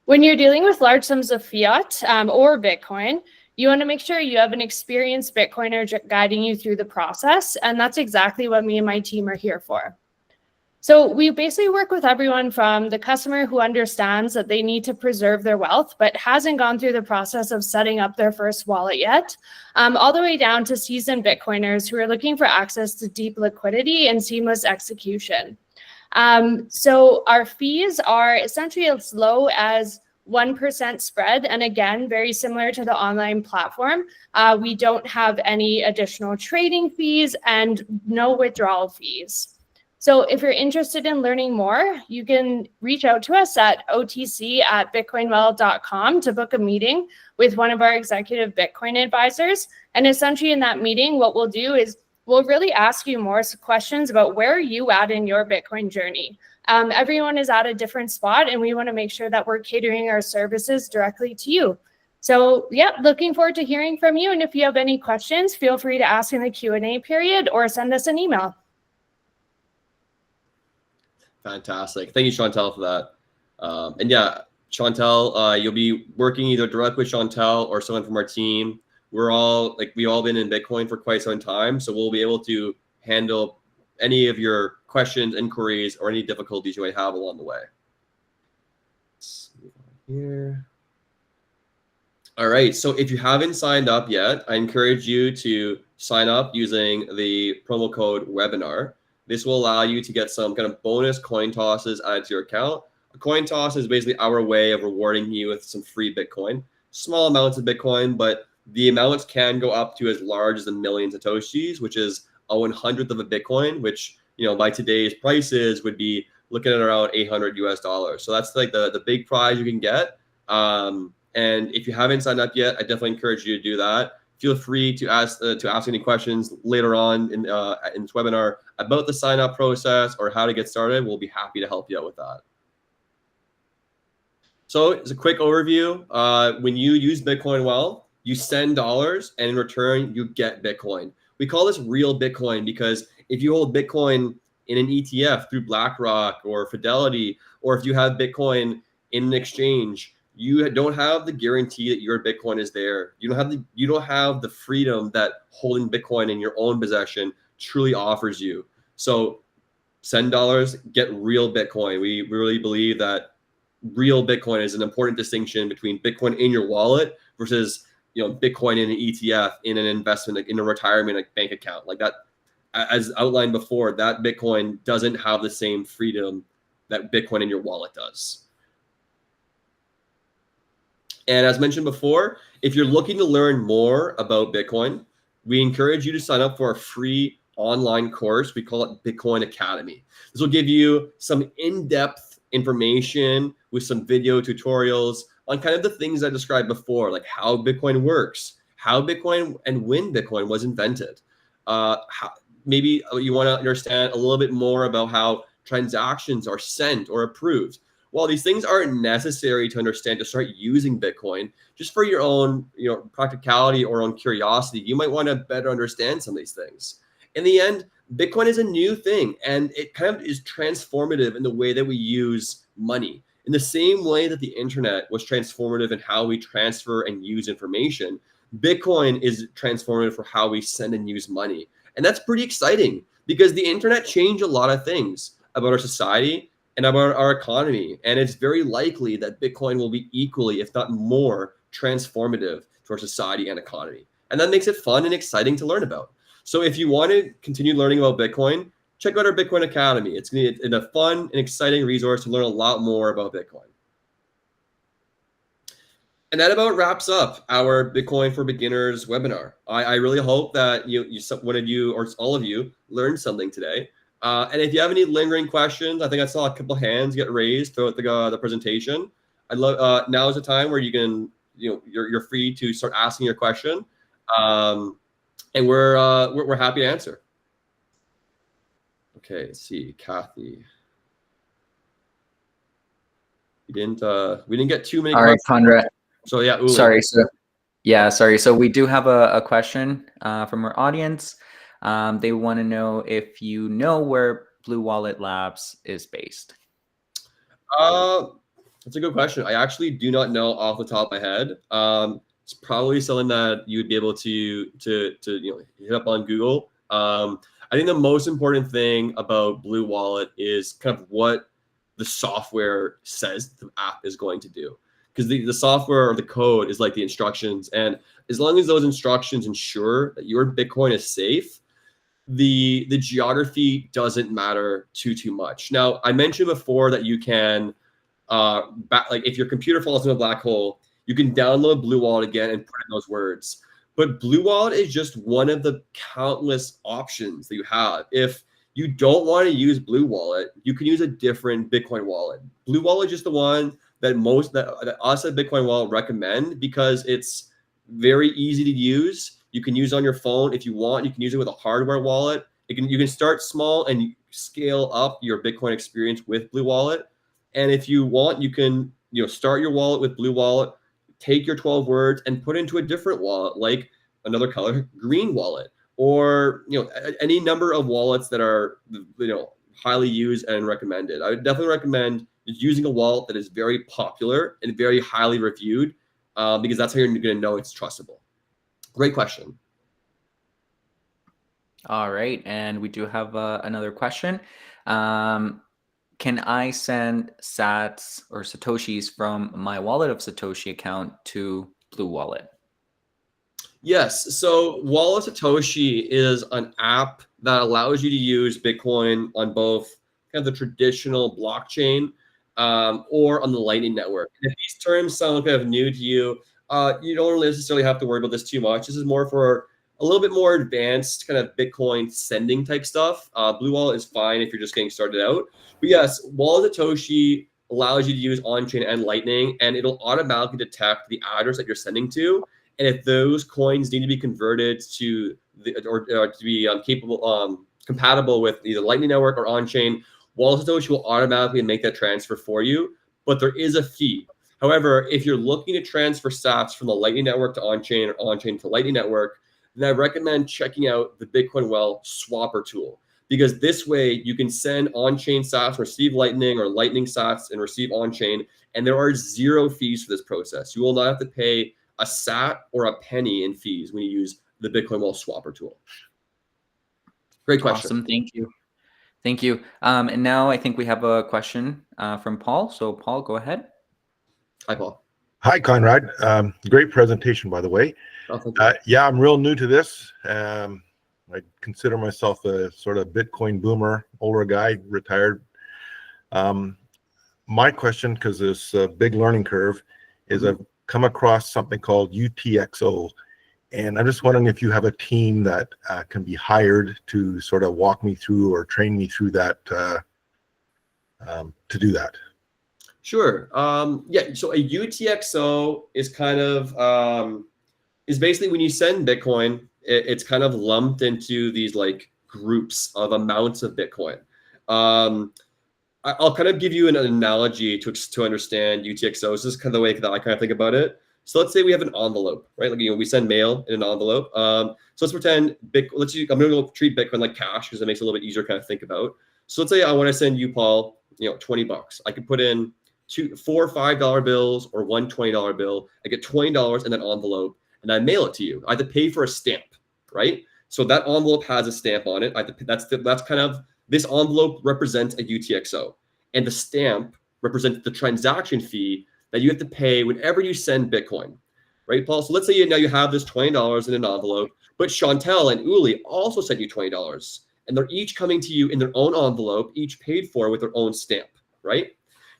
When you're dealing with large sums of fiat or Bitcoin, you want to make sure you have an experienced Bitcoiner guiding you through the process. And that's exactly what me and my team are here for. So we basically work with everyone from the customer who understands that they need to preserve their wealth, but hasn't gone through the process of setting up their first wallet yet, all the way down to seasoned Bitcoiners who are looking for access to deep liquidity and seamless execution. So our fees are essentially as low as 1% spread. And again, very similar to the online platform, we don't have any additional trading fees and no withdrawal fees. So if you're interested in learning more, you can reach out to us at otc@bitcoinwell.com to book a meeting with one of our executive Bitcoin advisors. And essentially in that meeting, what we'll do is we'll really ask you more questions about where are you at in your Bitcoin journey. Everyone is at a different spot, and we want to make sure that we're catering our services directly to you. So yeah, looking forward to hearing from you. And if you have any questions, feel free to ask in the Q&A period or send us an email. Fantastic. Thank you, Chantel, for that. And yeah, Chantel, you'll be working either directly with Chantel or someone from our team. We've all been in Bitcoin for quite some time, so we'll be able to handle any of your questions, inquiries, or any difficulties you might have along the way. Let's move on here. All right, so if you haven't signed up yet, I encourage you to sign up using the promo code webinar. This will allow you to get some kind of bonus coin tosses added to your account. A coin toss is basically our way of rewarding you with some free Bitcoin, small amounts of Bitcoin, but the amounts can go up to as large as a million Satoshis, which is a 100th of a Bitcoin, which, you know, by today's prices would be looking at around $800 US. So that's like the big prize you can get. And if you haven't signed up yet, I definitely encourage you to do that. Feel free to ask any questions later on in this webinar about the sign up process or how to get started. We'll be happy to help you out with that. So it's a quick overview. When you use Bitcoin well, you send dollars and in return you get Bitcoin. We call this real Bitcoin because if you hold Bitcoin in an ETF through BlackRock or Fidelity, or if you have Bitcoin in an exchange, you don't have the guarantee that your Bitcoin is there. You don't have the freedom that holding Bitcoin in your own possession truly offers you. So send dollars, get real Bitcoin. We really believe that real Bitcoin is an important distinction between Bitcoin in your wallet versus, you know, Bitcoin in an ETF, in an investment, like in a retirement bank account. Like that, as outlined before, that Bitcoin doesn't have the same freedom that Bitcoin in your wallet does. And as mentioned before, if you're looking to learn more about Bitcoin, we encourage you to sign up for a free online course. We call it Bitcoin Academy. This will give you some in-depth information with some video tutorials on kind of the things I described before, like how Bitcoin works, how Bitcoin and when Bitcoin was invented. Maybe you want to understand a little bit more about how transactions are sent or approved. While these things aren't necessary to understand to start using Bitcoin, just for your own, you know, practicality or own curiosity, you might want to better understand some of these things. In the end, Bitcoin is a new thing, and it kind of is transformative in the way that we use money. In the same way that the internet was transformative in how we transfer and use information, Bitcoin is transformative for how we send and use money. And that's pretty exciting because the internet changed a lot of things about our society and about our economy. And it's very likely that Bitcoin will be equally, if not more, transformative to our society and economy. And that makes it fun and exciting to learn about. So if you want to continue learning about Bitcoin, check out our Bitcoin Academy. It's going to be a fun and exciting resource to learn a lot more about Bitcoin. And that about wraps up our Bitcoin for Beginners webinar. I really hope that one of you or all of you learned something today. And if you have any lingering questions, I think I saw a couple hands get raised throughout the presentation. I'd love now is the time where you can, you're free to start asking your question, and we're happy to answer. Okay, let's see, Kathy. We didn't get too many. All right, Conrad. So yeah, Uli. Sorry. So we do have a question from our audience. They want to know if you know where Blue Wallet Labs is based. That's a good question. I actually do not know off the top of my head. It's probably something that you would be able to hit up on Google. I think the most important thing about Blue Wallet is kind of what the software says the app is going to do. Because the software or the code is like the instructions. And as long as those instructions ensure that your Bitcoin is safe, the geography doesn't matter too much. Now, I mentioned before that you can, like if your computer falls in a black hole, you can download Blue Wallet again and put in those words. But Blue Wallet is just one of the countless options that you have. If you don't want to use Blue Wallet, you can use a different Bitcoin wallet. Blue Wallet is just the one that us at Bitcoin Wallet recommend because it's very easy to use. You can use it on your phone if you want. You can use it with a hardware wallet. You can start small and scale up your Bitcoin experience with Blue Wallet. And if you want, you can start your wallet with Blue Wallet, take your 12 words and put into a different wallet, like another color, green wallet, or any number of wallets that are highly used and recommended. I would definitely recommend using a wallet that is very popular and very highly reviewed, because that's how you're going to know it's trustable. Great question. All right, and we do have another question. Can I send sats or satoshis from my Wallet of Satoshi account to Blue Wallet? Yes. So Wallet Satoshi is an app that allows you to use Bitcoin on both kind of the traditional blockchain or on the Lightning Network. And if these terms sound kind of new to you, you don't necessarily have to worry about this too much. This is more for a little bit more advanced kind of Bitcoin sending type stuff. Blue Wallet is fine if you're just getting started out. But yes, Wallet Satoshi allows you to use on-chain and Lightning, and it'll automatically detect the address that you're sending to. And if those coins need to be converted to to be compatible with either Lightning Network or on-chain, Wallet Satoshi will automatically make that transfer for you. But there is a fee. However, if you're looking to transfer sats from the Lightning Network to on-chain or on-chain to Lightning Network, then I recommend checking out the Bitcoin Well Swapper tool, because this way you can send on-chain sats, receive Lightning, or Lightning sats and receive on-chain, and there are 0 fees for this process. You will not have to pay a sat or a penny in fees when you use the Bitcoin Well Swapper tool. Great question. Awesome, thank you. Thank you. And now I think we have a question from Paul. So Paul, go ahead. Hi, Paul. Hi, Conrad. Great presentation, by the way. Oh, thank you. Yeah, I'm real new to this. I consider myself a sort of Bitcoin boomer, older guy, retired. My question, because there's a big learning curve, is I've come across something called UTXO. And I'm just wondering if you have a team that can be hired to sort of walk me through or train me through that, to do that. Sure. Yeah. So a UTXO is kind of is basically when you send Bitcoin, it's kind of lumped into these like groups of amounts of Bitcoin. I'll kind of give you an analogy to understand UTXOs. This is kind of the way that I kind of think about it. So let's say we have an envelope, right? Like we send mail in an envelope. So let's pretend I'm going to treat Bitcoin like cash because it makes it a little bit easier to kind of think about. So let's say I want to send you, Paul, $20. I could put in 4 $5 bills or one $20 bill. I get $20 in that envelope, and I mail it to you. I have to pay for a stamp, right? So that envelope has a stamp on it. That's kind of, this envelope represents a UTXO, and the stamp represents the transaction fee that you have to pay whenever you send Bitcoin, right, Paul? So let's say now you have this $20 in an envelope, but Chantel and Uli also sent you $20, and they're each coming to you in their own envelope, each paid for with their own stamp, right?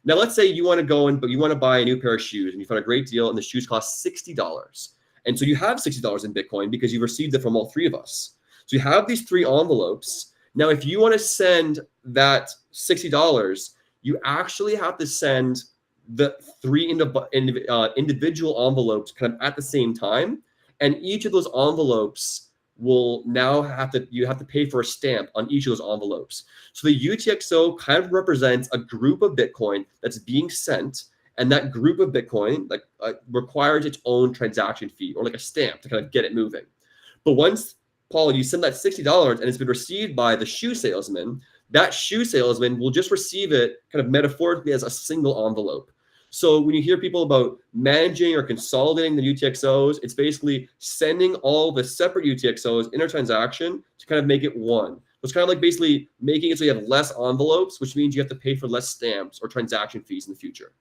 Now let's say you want to go but you want to buy a new pair of shoes, and you found a great deal, and the shoes cost $60. And so you have $60 in Bitcoin because you've received it from all 3 of us. So you have these 3 envelopes. Now, if you want to send that $60, you actually have to send the 3 individual envelopes kind of at the same time. And each of those envelopes will now you have to pay for a stamp on each of those envelopes. So the UTXO kind of represents a group of Bitcoin that's being sent, and that group of Bitcoin requires its own transaction fee or like a stamp to kind of get it moving. But once, Paul, you send that $60 and it's been received by the shoe salesman, that shoe salesman will just receive it kind of metaphorically as a single envelope. So when you hear people about managing or consolidating the UTXOs, it's basically sending all the separate UTXOs in a transaction to kind of make it one. It's kind of like basically making it so you have less envelopes, which means you have to pay for less stamps or transaction fees in the future.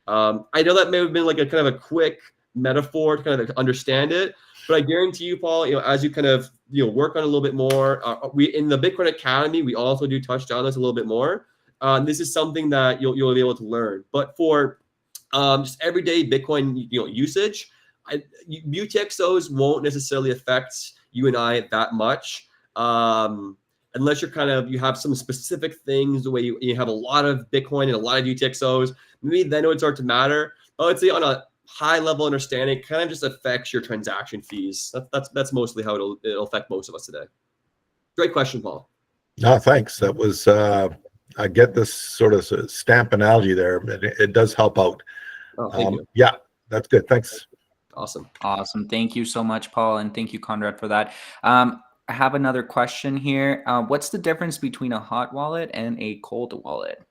I know that may have been like a kind of a quick metaphor to kind of understand it, but I guarantee you, Paul, as you kind of work on it a little bit more, we in the Bitcoin Academy, we also do touch on this a little bit more. This is something that you'll be able to learn. But for just everyday Bitcoin usage, UTXOs won't necessarily affect you and I that much, unless you have some specific things, the way you have a lot of Bitcoin and a lot of UTXOs. Maybe then it would start to matter. But I would say on a high level understanding, it kind of just affects your transaction fees. That's mostly how it'll affect most of us today. Great question, Paul. No, thanks. That was, I get this sort of stamp analogy there, but it does help out. Oh, thank you. Yeah, that's good. Thanks. Awesome. Awesome. Thank you so much, Paul. And thank you, Conrad, for that. I have another question here. What's the difference between a hot wallet and a cold wallet?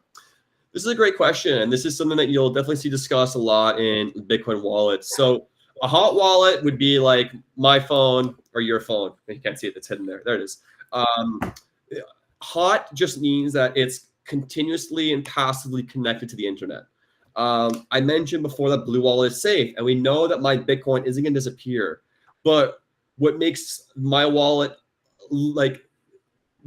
This is a great question, and this is something that you'll definitely see discussed a lot in Bitcoin wallets. So a hot wallet would be like my phone or your phone. You can't see it, it's hidden there. There it is. Hot just means that it's continuously and passively connected to the internet. I mentioned before that Blue Wallet is safe, and we know that my Bitcoin isn't going to disappear. But what makes my wallet, like,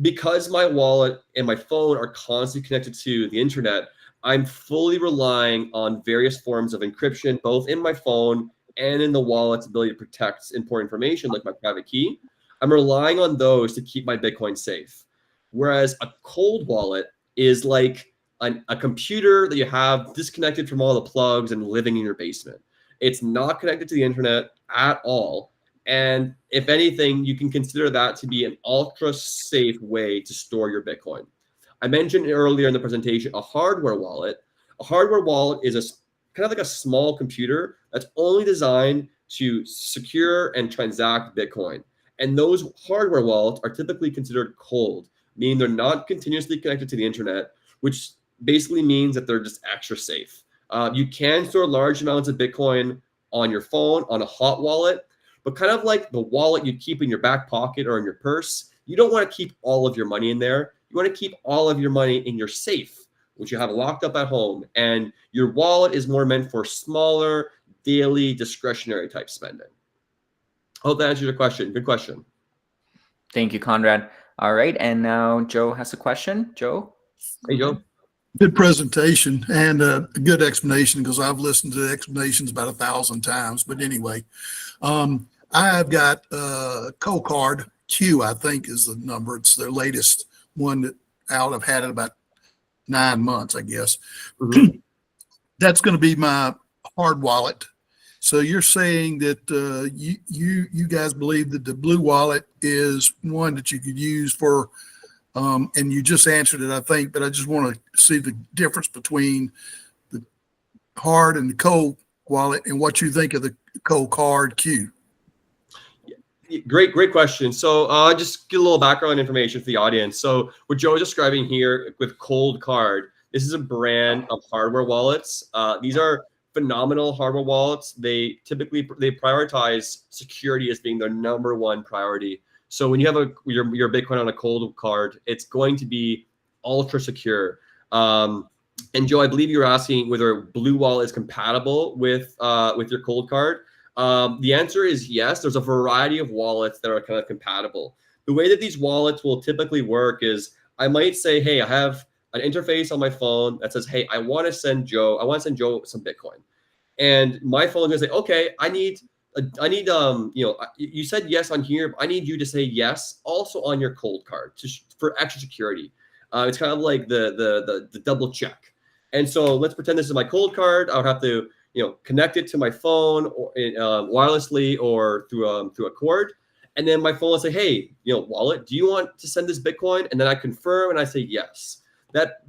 because my wallet and my phone are constantly connected to the internet, I'm fully relying on various forms of encryption, both in my phone and in the wallet's ability to protect important information like my private key. I'm relying on those to keep my Bitcoin safe. Whereas a cold wallet is like a computer that you have disconnected from all the plugs and living in your basement. It's not connected to the internet at all. And if anything, you can consider that to be an ultra safe way to store your Bitcoin. I mentioned earlier in the presentation a hardware wallet. A hardware wallet is a kind of like a small computer that's only designed to secure and transact Bitcoin. And those hardware wallets are typically considered cold, meaning they're not continuously connected to the internet, which basically means that they're just extra safe. You can store large amounts of Bitcoin on your phone, on a hot wallet, but kind of like the wallet you keep in your back pocket or in your purse, you don't want to keep all of your money in there. You want to keep all of your money in your safe, which you have locked up at home. And your wallet is more meant for smaller, daily, discretionary type spending. Hope that answers your question. Good question. Thank you, Conrad. All right. And now Joe has a question. Joe? Hey, Joe. Good presentation and a good explanation, because I've listened to the explanations about 1,000 times. But anyway, I've got Cold Card Q, I think is the number. It's their latest one that out. I've had it about 9 months, I guess. Mm-hmm. That's going to be my hard wallet. So you're saying that you guys believe that the Blue Wallet is one that you could use for, and you just answered it, I think, but I just want to see the difference between the hard and the cold wallet and what you think of the Cold Card Q. Great question. So just get a little background information for the audience. So what Joe is describing here with Cold Card, this is a brand of hardware wallets. These are phenomenal hardware wallets. They prioritize security as being their #1 priority. So when you have your Bitcoin on a Cold Card, it's going to be ultra secure. And Joe, I believe you were asking whether Blue Wallet is compatible with your Cold Card. The answer is yes. There's a variety of wallets that are kind of compatible. The way that these wallets will typically work is I might say, hey, I have an interface on my phone that says, hey, I want to send Joe some Bitcoin. And my phone is going to say, okay, I need, you said yes on here, but I need you to say yes also on your Cold Card for extra security. It's kind of like the double check. And so let's pretend this is my Cold Card. I would have to, connect it to my phone or wirelessly or through a cord. And then my phone will say, hey, wallet, do you want to send this Bitcoin? And then I confirm and I say yes. That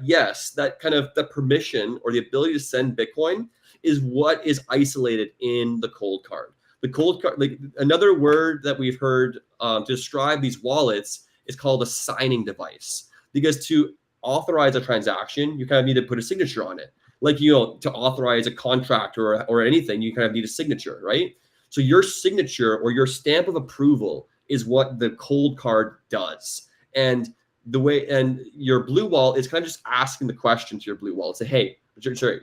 yes, that kind of the permission or the ability to send Bitcoin is what is isolated in the Cold Card. The Cold Card, like another word that we've heard to describe these wallets is called a signing device. Because to authorize a transaction, you kind of need to put a signature on it. Like, to authorize a contract or anything, you kind of need a signature, right? So your signature or your stamp of approval is what the Cold Card does. And your Blue Wallet is kind of just asking the question to your Blue Wallet. Say, hey,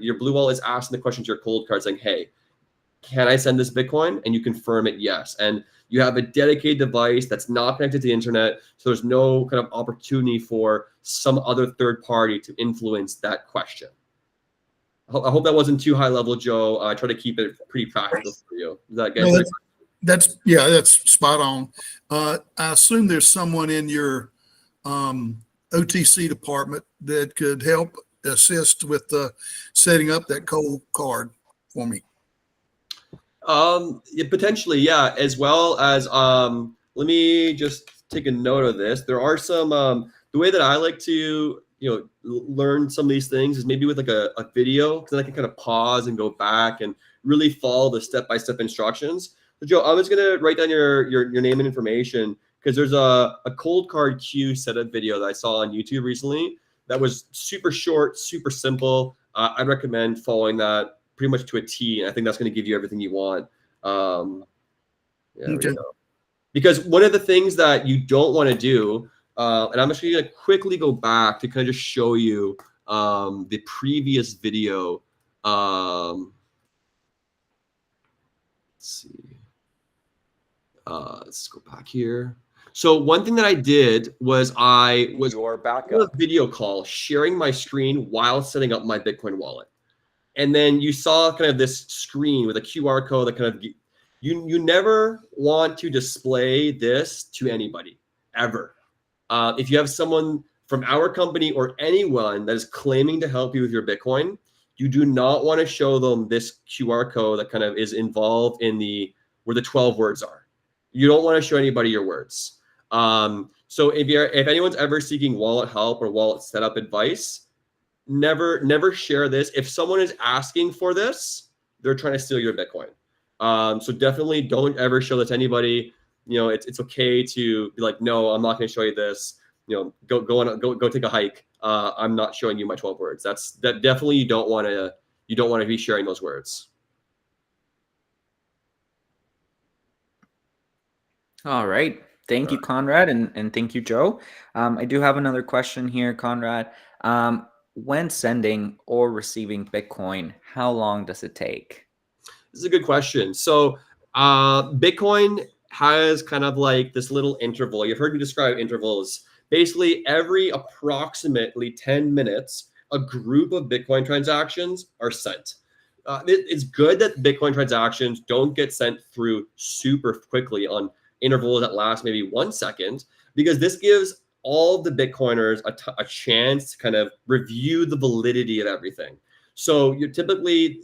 your Blue Wallet is asking the question to your Cold Card saying, hey, can I send this Bitcoin? And you confirm it, yes. And you have a dedicated device that's not connected to the internet. So there's no kind of opportunity for some other third party to influence that question. I hope that wasn't too high level, Joe. I try to keep it pretty practical for you. Is that good? No, that's spot on. I assume there's someone in your OTC department that could help assist with setting up that Cold Card for me. Potentially, yeah. As well as let me just take a note of this. There are some the way that I like to learn some of these things is maybe with like a video, because then I can kind of pause and go back and really follow the step-by-step instructions. So Joe, I was gonna write down your name and information, because there's a cold card queue setup video that I saw on YouTube recently that was super short, super simple. I'd recommend following that pretty much to a T, and I think that's going to give you everything you want. Yeah, there we go. Because one of the things that you don't want to do, and I'm just going to quickly go back to kind of just show you the previous video. Let's see. Let's go back here. So one thing that I did was I was your on a backup. video call sharing my screen while setting up my Bitcoin wallet. And then you saw kind of this screen with a QR code that kind of, you never want to display this to anybody, ever. If you have someone from our company or anyone that is claiming to help you with your Bitcoin, you do not want to show them this QR code that kind of is involved in where the 12 words are. You don't want to show anybody your words. So if anyone's ever seeking wallet help or wallet setup advice, never share this. If someone is asking for this, they're trying to steal your Bitcoin. So definitely don't ever show this to anybody. It's okay to be like, no, I'm not going to show you this. Go take a hike. I'm not showing you my 12 words. That definitely you don't want to be sharing those words. All right. Thank you, Conrad, and thank you, Joe. I do have another question here, Conrad. When sending or receiving Bitcoin, how long does it take? This is a good question. So Bitcoin has kind of like this little interval. You've heard me describe intervals. Basically, every approximately 10 minutes, a group of Bitcoin transactions are sent. It's good that Bitcoin transactions don't get sent through super quickly on intervals that last maybe 1 second, because this gives all the Bitcoiners a chance to kind of review the validity of everything. So you typically,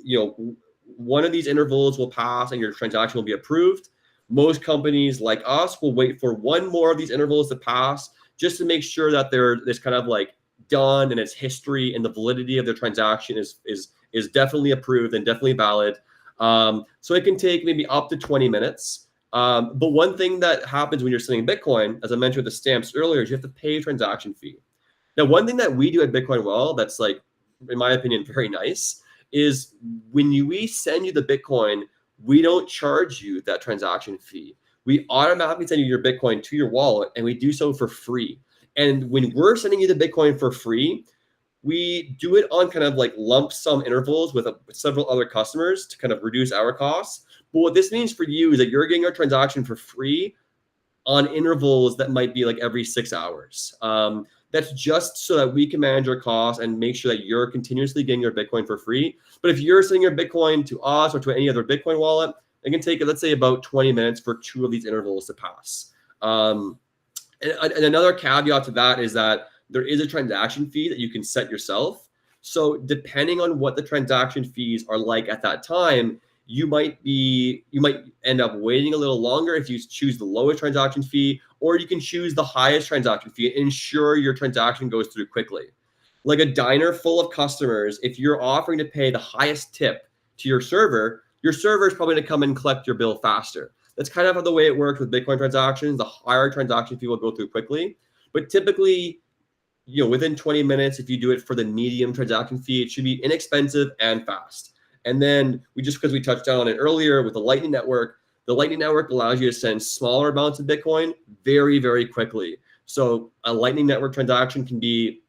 one of these intervals will pass and your transaction will be approved. Most companies like us will wait for one more of these intervals to pass just to make sure that there's kind of like done and its history and the validity of their transaction is definitely approved and definitely valid. So it can take maybe up to 20 minutes. But one thing that happens when you're sending Bitcoin, as I mentioned with the stamps earlier, is you have to pay a transaction fee. Now, one thing that we do at Bitcoin Well that's, like, in my opinion, very nice, is when we send you the Bitcoin, we don't charge you that transaction fee. We automatically send you your Bitcoin to your wallet, and we do so for free. And when we're sending you the Bitcoin for free, we do it on kind of like lump sum intervals with several other customers to kind of reduce our costs. But what this means for you is that you're getting our transaction for free on intervals that might be like every 6 hours. That's just so that we can manage our costs and make sure that you're continuously getting your Bitcoin for free. But if you're sending your Bitcoin to us or to any other Bitcoin wallet, it can take, let's say, about 20 minutes for 2 of these intervals to pass. And another caveat to that is that there is a transaction fee that you can set yourself. So depending on what the transaction fees are like at that time, you might end up waiting a little longer if you choose the lowest transaction fee, or you can choose the highest transaction fee and ensure your transaction goes through quickly. Like a diner full of customers, if you're offering to pay the highest tip to your server is probably going to come and collect your bill faster. That's kind of the way it works with Bitcoin transactions. The higher transaction fee will go through quickly, but typically, within 20 minutes, if you do it for the medium transaction fee, it should be inexpensive and fast. And then because we touched on it earlier with the Lightning Network allows you to send smaller amounts of Bitcoin very, very quickly. So a Lightning Network transaction can be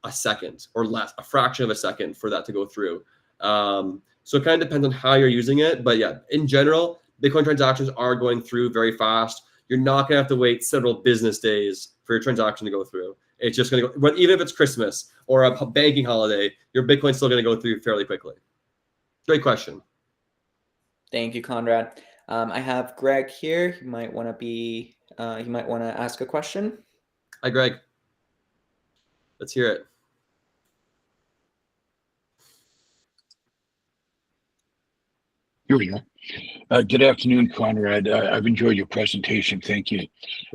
a second or less, a fraction of a second for that to go through. So it kind of depends on how you're using it. But yeah, in general, Bitcoin transactions are going through very fast. You're not going to have to wait several business days for your transaction to go through. It's just going to go, even if it's Christmas or a banking holiday, your Bitcoin's still going to go through fairly quickly. Great question. Thank you, Conrad. I have Greg here. He might want to ask a question. Hi, Greg. Let's hear it. Here we go. Good afternoon, Conrad. I've enjoyed your presentation. Thank you.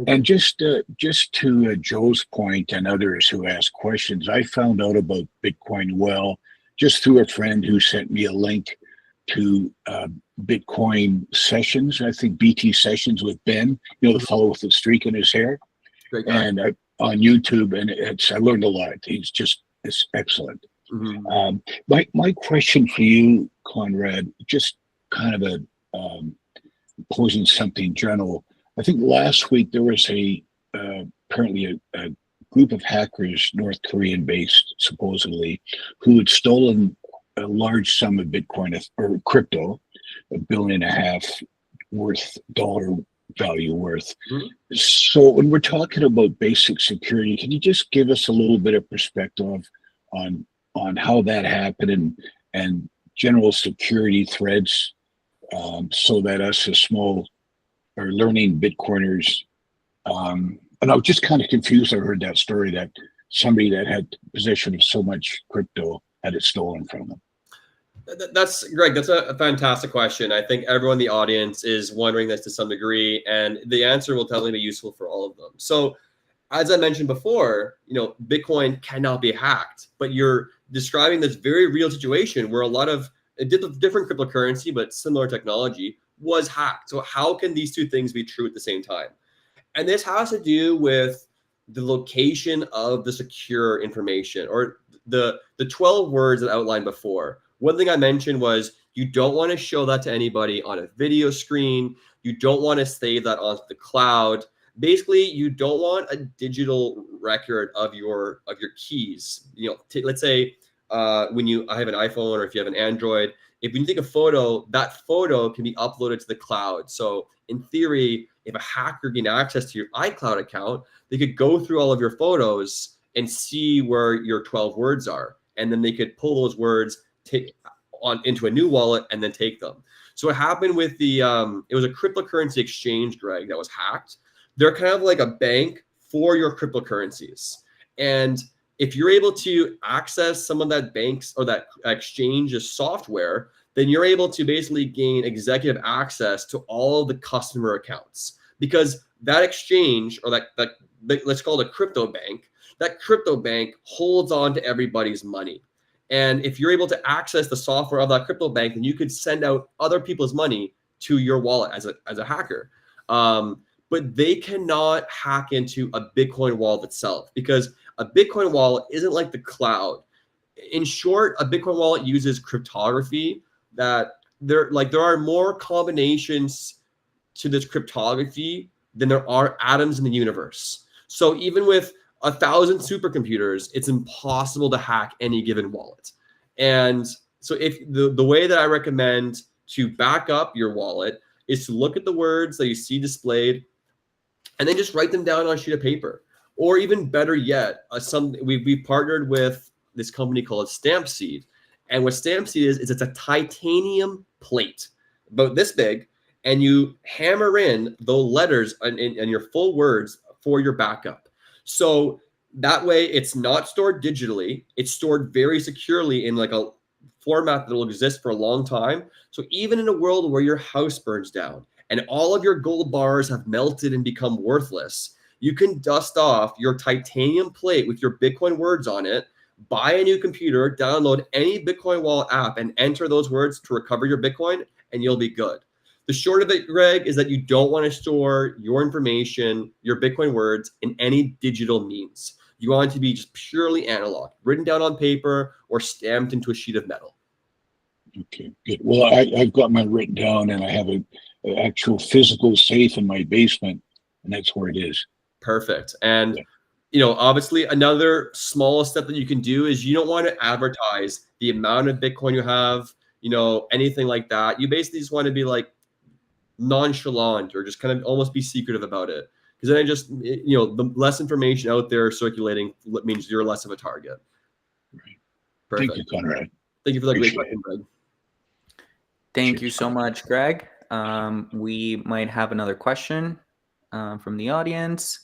And just to Joe's point and others who asked questions, I found out about Bitcoin well just through a friend who sent me a link to Bitcoin sessions. I think BT sessions with Ben, the fellow with the streak in his hair, Great guy. and on YouTube, and I learned a lot. It's excellent. Mhm. My question for you, Conrad, just kind of a posing something general. I think last week there was apparently a group of hackers, North Korean based supposedly, who had stolen a large sum of Bitcoin or crypto, $1.5 billion worth dollar value worth. Mhm. So when we're talking about basic security, can you just give us a little bit of perspective on how that happened and general security threats, so that us as small or learning Bitcoiners, and I was just kind of confused. I heard that story that somebody that had possession of so much crypto had it stolen from them. That's Greg. That's a fantastic question. I think everyone in the audience is wondering this to some degree, and the answer will definitely be useful for all of them. So, as I mentioned before, Bitcoin cannot be hacked, but you're describing this very real situation where a lot of different cryptocurrency, but similar technology was hacked. So how can these two things be true at the same time? And this has to do with the location of the secure information, or the 12 words that I outlined before. One thing I mentioned was you don't want to show that to anybody on a video screen. You don't want to save that onto the cloud. Basically, you don't want a digital record of your keys. Let's say I have an iPhone, or if you have an Android, if you take a photo, that photo can be uploaded to the cloud. So in theory, if a hacker gained access to your iCloud account, they could go through all of your photos and see where your 12 words are. And then they could pull those words into a new wallet and then take them. So what happened with it was a cryptocurrency exchange, Greg, that was hacked. They're kind of like a bank for your cryptocurrencies. And if you're able to access some of that bank's or that exchange's software, then you're able to basically gain executive access to all of the customer accounts, because that exchange, or that let's call it a crypto bank, that crypto bank holds on to everybody's money. And if you're able to access the software of that crypto bank, then you could send out other people's money to your wallet as a hacker. But they cannot hack into a Bitcoin wallet itself, because a Bitcoin wallet isn't like the cloud. In short, a Bitcoin wallet uses cryptography that there are more combinations to this cryptography than there are atoms in the universe. So even with 1,000 supercomputers, it's impossible to hack any given wallet. And so if the way that I recommend to back up your wallet is to look at the words that you see displayed and then just write them down on a sheet of paper. Or even better yet, we've partnered with this company called Stampseed. And what Stampseed is it's a titanium plate about this big, and you hammer in the letters and your full words for your backup. So that way it's not stored digitally. It's stored very securely in like a format that will exist for a long time. So even in a world where your house burns down and all of your gold bars have melted and become worthless, you can dust off your titanium plate with your Bitcoin words on it, buy a new computer, download any Bitcoin wallet app, and enter those words to recover your Bitcoin, and you'll be good. The short of it, Greg, is that you don't want to store your information, your Bitcoin words, in any digital means. You want it to be just purely analog, written down on paper or stamped into a sheet of metal. Okay, good. Well, I've got mine written down, and I have an actual physical safe in my basement, and that's where it is. Perfect. And obviously another small step that you can do is you don't want to advertise the amount of Bitcoin you have, anything like that. You basically just want to be like nonchalant or just kind of almost be secretive about it. Because then the less information out there circulating means you're less of a target. Right. Perfect. Thank you, Conrad. Thank you for that great question, Greg. Thank you so much, Greg. We might have another question from the audience.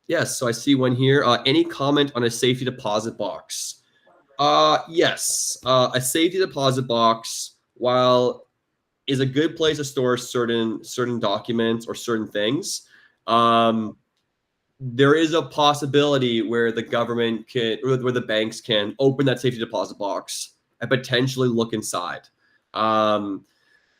Yes, so I see one here. Any comment on a safety deposit box? Yes, a safety deposit box, while is a good place to store certain documents or certain things. There is a possibility where the government can, or where the banks can open that safety deposit box and potentially look inside. The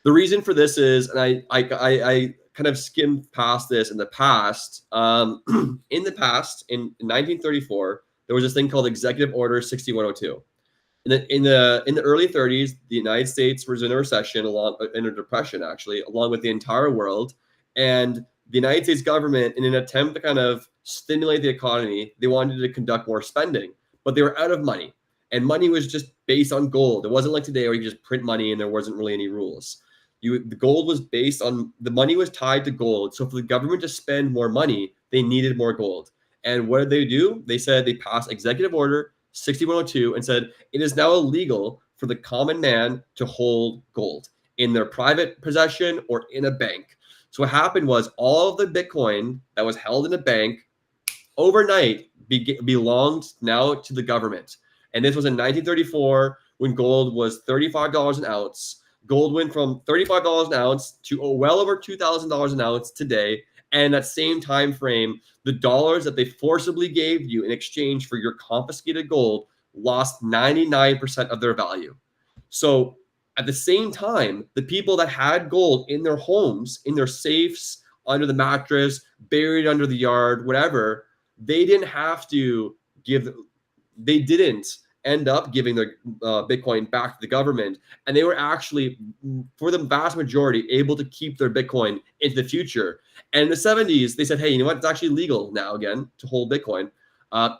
reason for this is, and I kind of skimmed past this in the past. In the past, in 1934, there was this thing called Executive Order 6102. In the early 30s, the United States was in a recession, in a depression actually, along with the entire world. And the United States government, in an attempt to kind of stimulate the economy, they wanted to conduct more spending, but they were out of money. And money was just based on gold. It wasn't like today where you just print money and there wasn't really any rules. The gold was based on, the money was tied to gold. So for the government to spend more money, they needed more gold. And what did they do? They said they passed Executive Order 6102 and said it is now illegal for the common man to hold gold in their private possession or in a bank. So what happened was all of the Bitcoin that was held in a bank overnight belonged now to the government. And this was in 1934 when gold was $35 an ounce. Gold went from $35 an ounce to well over $2,000 an ounce today. And that same time frame, the dollars that they forcibly gave you in exchange for your confiscated gold lost 99% of their value. So at the same time, the people that had gold in their homes, in their safes, under the mattress, buried under the yard, whatever, they didn't end up giving their Bitcoin back to the government. And they were actually, for the vast majority, able to keep their Bitcoin into the future. And in the 70s, they said, hey, you know what? It's actually legal now again to hold Bitcoin.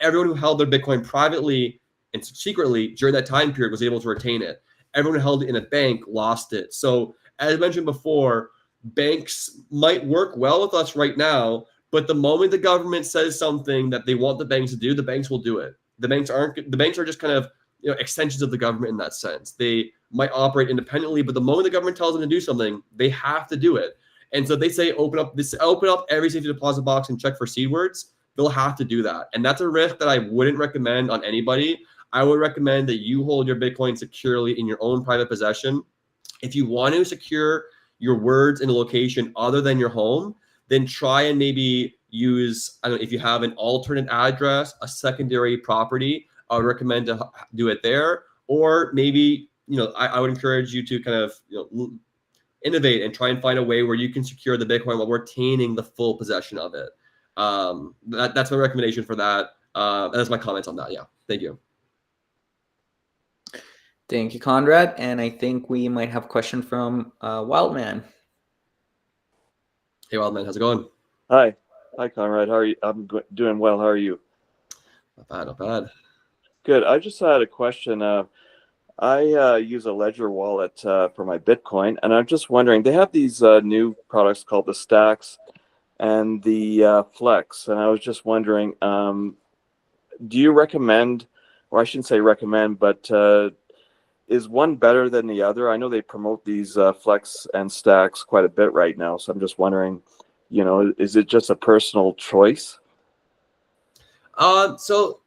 Everyone who held their Bitcoin privately and secretly during that time period was able to retain it. Everyone who held it in a bank lost it. So as I mentioned before, banks might work well with us right now, but the moment the government says something that they want the banks to do, the banks will do it. The banks are just kind of, you know, extensions of the government in that sense. They might operate independently, but the moment the government tells them to do something, they have to do it. And so they say open up every safety deposit box and check for seed words. They'll have to do that. And that's a risk that I wouldn't recommend on anybody. I would recommend that you hold your Bitcoin securely in your own private possession. If you want to secure your words in a location other than your home, then try and maybe use, I don't know, if you have an alternate address, a secondary property, I would recommend to do it there. Or maybe, you know, I would encourage you to kind of, you know, innovate and try and find a way where you can secure the Bitcoin while retaining the full possession of it. That's my recommendation for that. That's my comments on that. Yeah. Thank you. Thank you, Conrad. And I think we might have a question from Wildman. Hey, Wildman, how's it going? Hi, Conrad. How are you? I'm doing well. How are you? Not bad, not bad. Good. I just had a question. I use a Ledger wallet for my Bitcoin, and I'm just wondering, they have these new products called the Stacks and the Flex, and I was just wondering, do you recommend, or I shouldn't say recommend, but is one better than the other? I know they promote these Flex and Stacks quite a bit right now, so I'm just wondering, you know, is it just a personal choice? So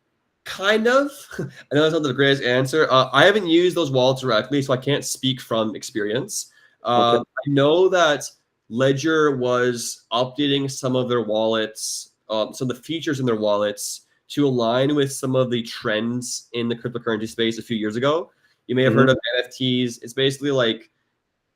kind of. I know that's not the greatest answer. I haven't used those wallets directly, so I can't speak from experience. Okay. I know that Ledger was updating some of their wallets, some of the features in their wallets to align with some of the trends in the cryptocurrency space a few years ago. You may have heard of NFTs. It's basically like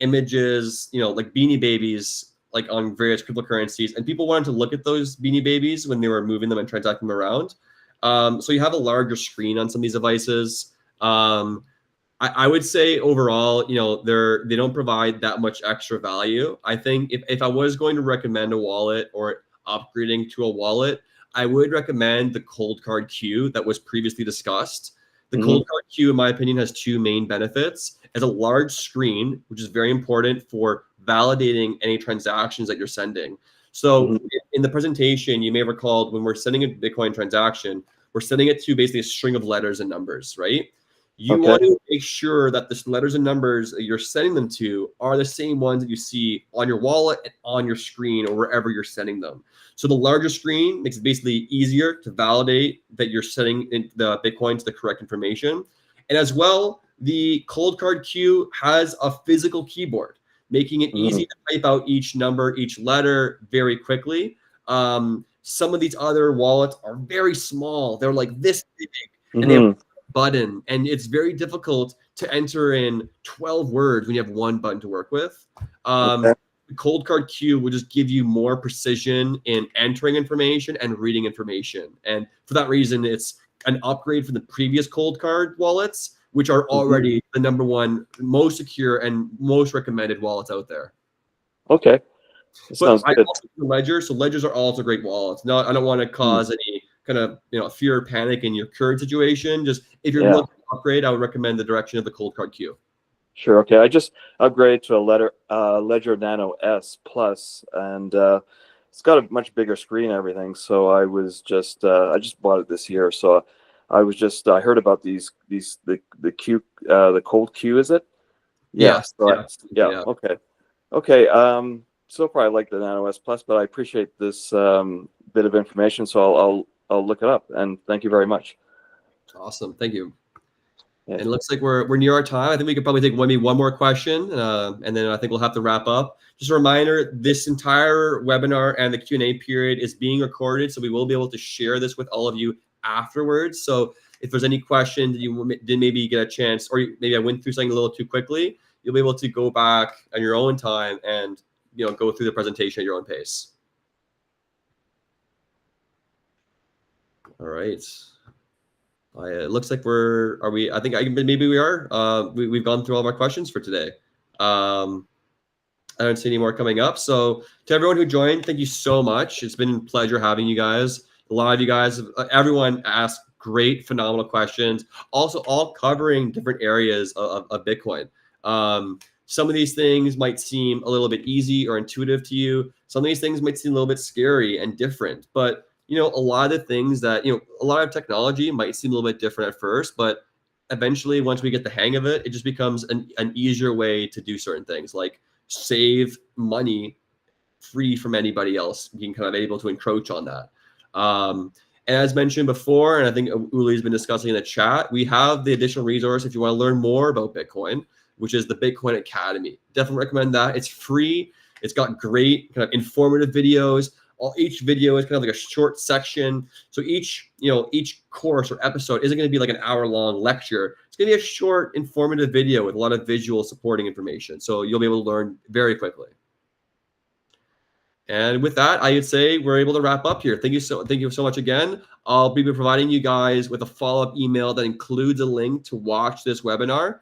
images, you know, like Beanie Babies, like on various cryptocurrencies. And people wanted to look at those Beanie Babies when they were moving them and transacting them around. So you have a larger screen on some of these devices. I would say overall, you know, they don't provide that much extra value. I think if I was going to recommend a wallet or upgrading to a wallet, I would recommend the Cold Card Q that was previously discussed. The Cold Card Q, in my opinion, has two main benefits. It has a large screen, which is very important for validating any transactions that you're sending. So in the presentation, you may have recalled when we're sending a Bitcoin transaction, we're sending it to basically a string of letters and numbers, right? You want to make sure that the letters and numbers that you're sending them to are the same ones that you see on your wallet and on your screen or wherever you're sending them. So the larger screen makes it basically easier to validate that you're sending in the Bitcoin to the correct information. And as well, the Cold Card Q has a physical keyboard. making it easy to type out each number, each letter very quickly. Some of these other wallets are very small. They're like this big, and they have a button, and it's very difficult to enter in 12 words when you have one button to work with. The Cold Card Q will just give you more precision in entering information and reading information. And for that reason, it's an upgrade from the previous Cold Card wallets, which are already the number one most secure and most recommended wallets out there. Okay. Sounds I good. also use Ledger, so ledgers are also great wallets. No, I don't want to cause any kind of fear or panic in your current situation. Just if you're looking to upgrade, I would recommend the direction of the Cold Card Q. Sure. Okay. I just upgraded to a Ledger Nano S Plus, and it's got a much bigger screen and everything. So I was just I just bought it this year. So I was just I heard about the Q the Cold Q, is it? Yeah. Okay. Okay. So far I like the Nano S Plus, but I appreciate this bit of information. So I'll look it up, and thank you very much. Awesome. Thank you. Yeah. And it looks like we're near our time. I think we could probably take maybe one more question, and then I think we'll have to wrap up. Just a reminder, this entire webinar and the Q&A period is being recorded, so we will be able to share this with all of you afterwards. So if there's any question that you didn't maybe get a chance, or maybe I went through something a little too quickly, you'll be able to go back on your own time and go through the presentation at your own pace. All right. It looks like maybe we are. We've gone through all of our questions for today. I don't see any more coming up. So to everyone who joined, thank you so much. It's been a pleasure having you guys. A lot of you guys, everyone asked great, phenomenal questions. Also, all covering different areas of Bitcoin. Some of these things might seem a little bit easy or intuitive to you. Some of these things might seem a little bit scary and different, but a lot of the things that, a lot of technology might seem a little bit different at first, but eventually once we get the hang of it, it just becomes an easier way to do certain things, like save money free from anybody else being kind of able to encroach on that. And as mentioned before, and I think Uli's been discussing in the chat, we have the additional resource if you want to learn more about Bitcoin, which is the Bitcoin Academy. Definitely recommend that. It's free. It's got great kind of informative videos. Each video is kind of like a short section. So each course or episode isn't going to be like an hour-long lecture. It's going to be a short, informative video with a lot of visual supporting information. So you'll be able to learn very quickly. And with that, I would say we're able to wrap up here. Thank you so much again. I'll be providing you guys with a follow-up email that includes a link to watch this webinar.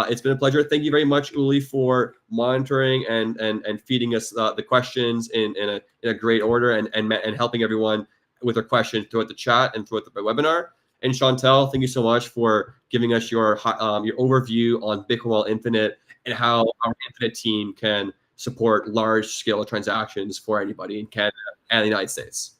It's been a pleasure. Thank you very much, Uli, for monitoring and feeding us the questions in a great order and helping everyone with their questions throughout the chat and throughout the webinar. And Chantel, thank you so much for giving us your overview on Bitcoin Wallet Infinite and how our Infinite team can support large-scale transactions for anybody in Canada and the United States.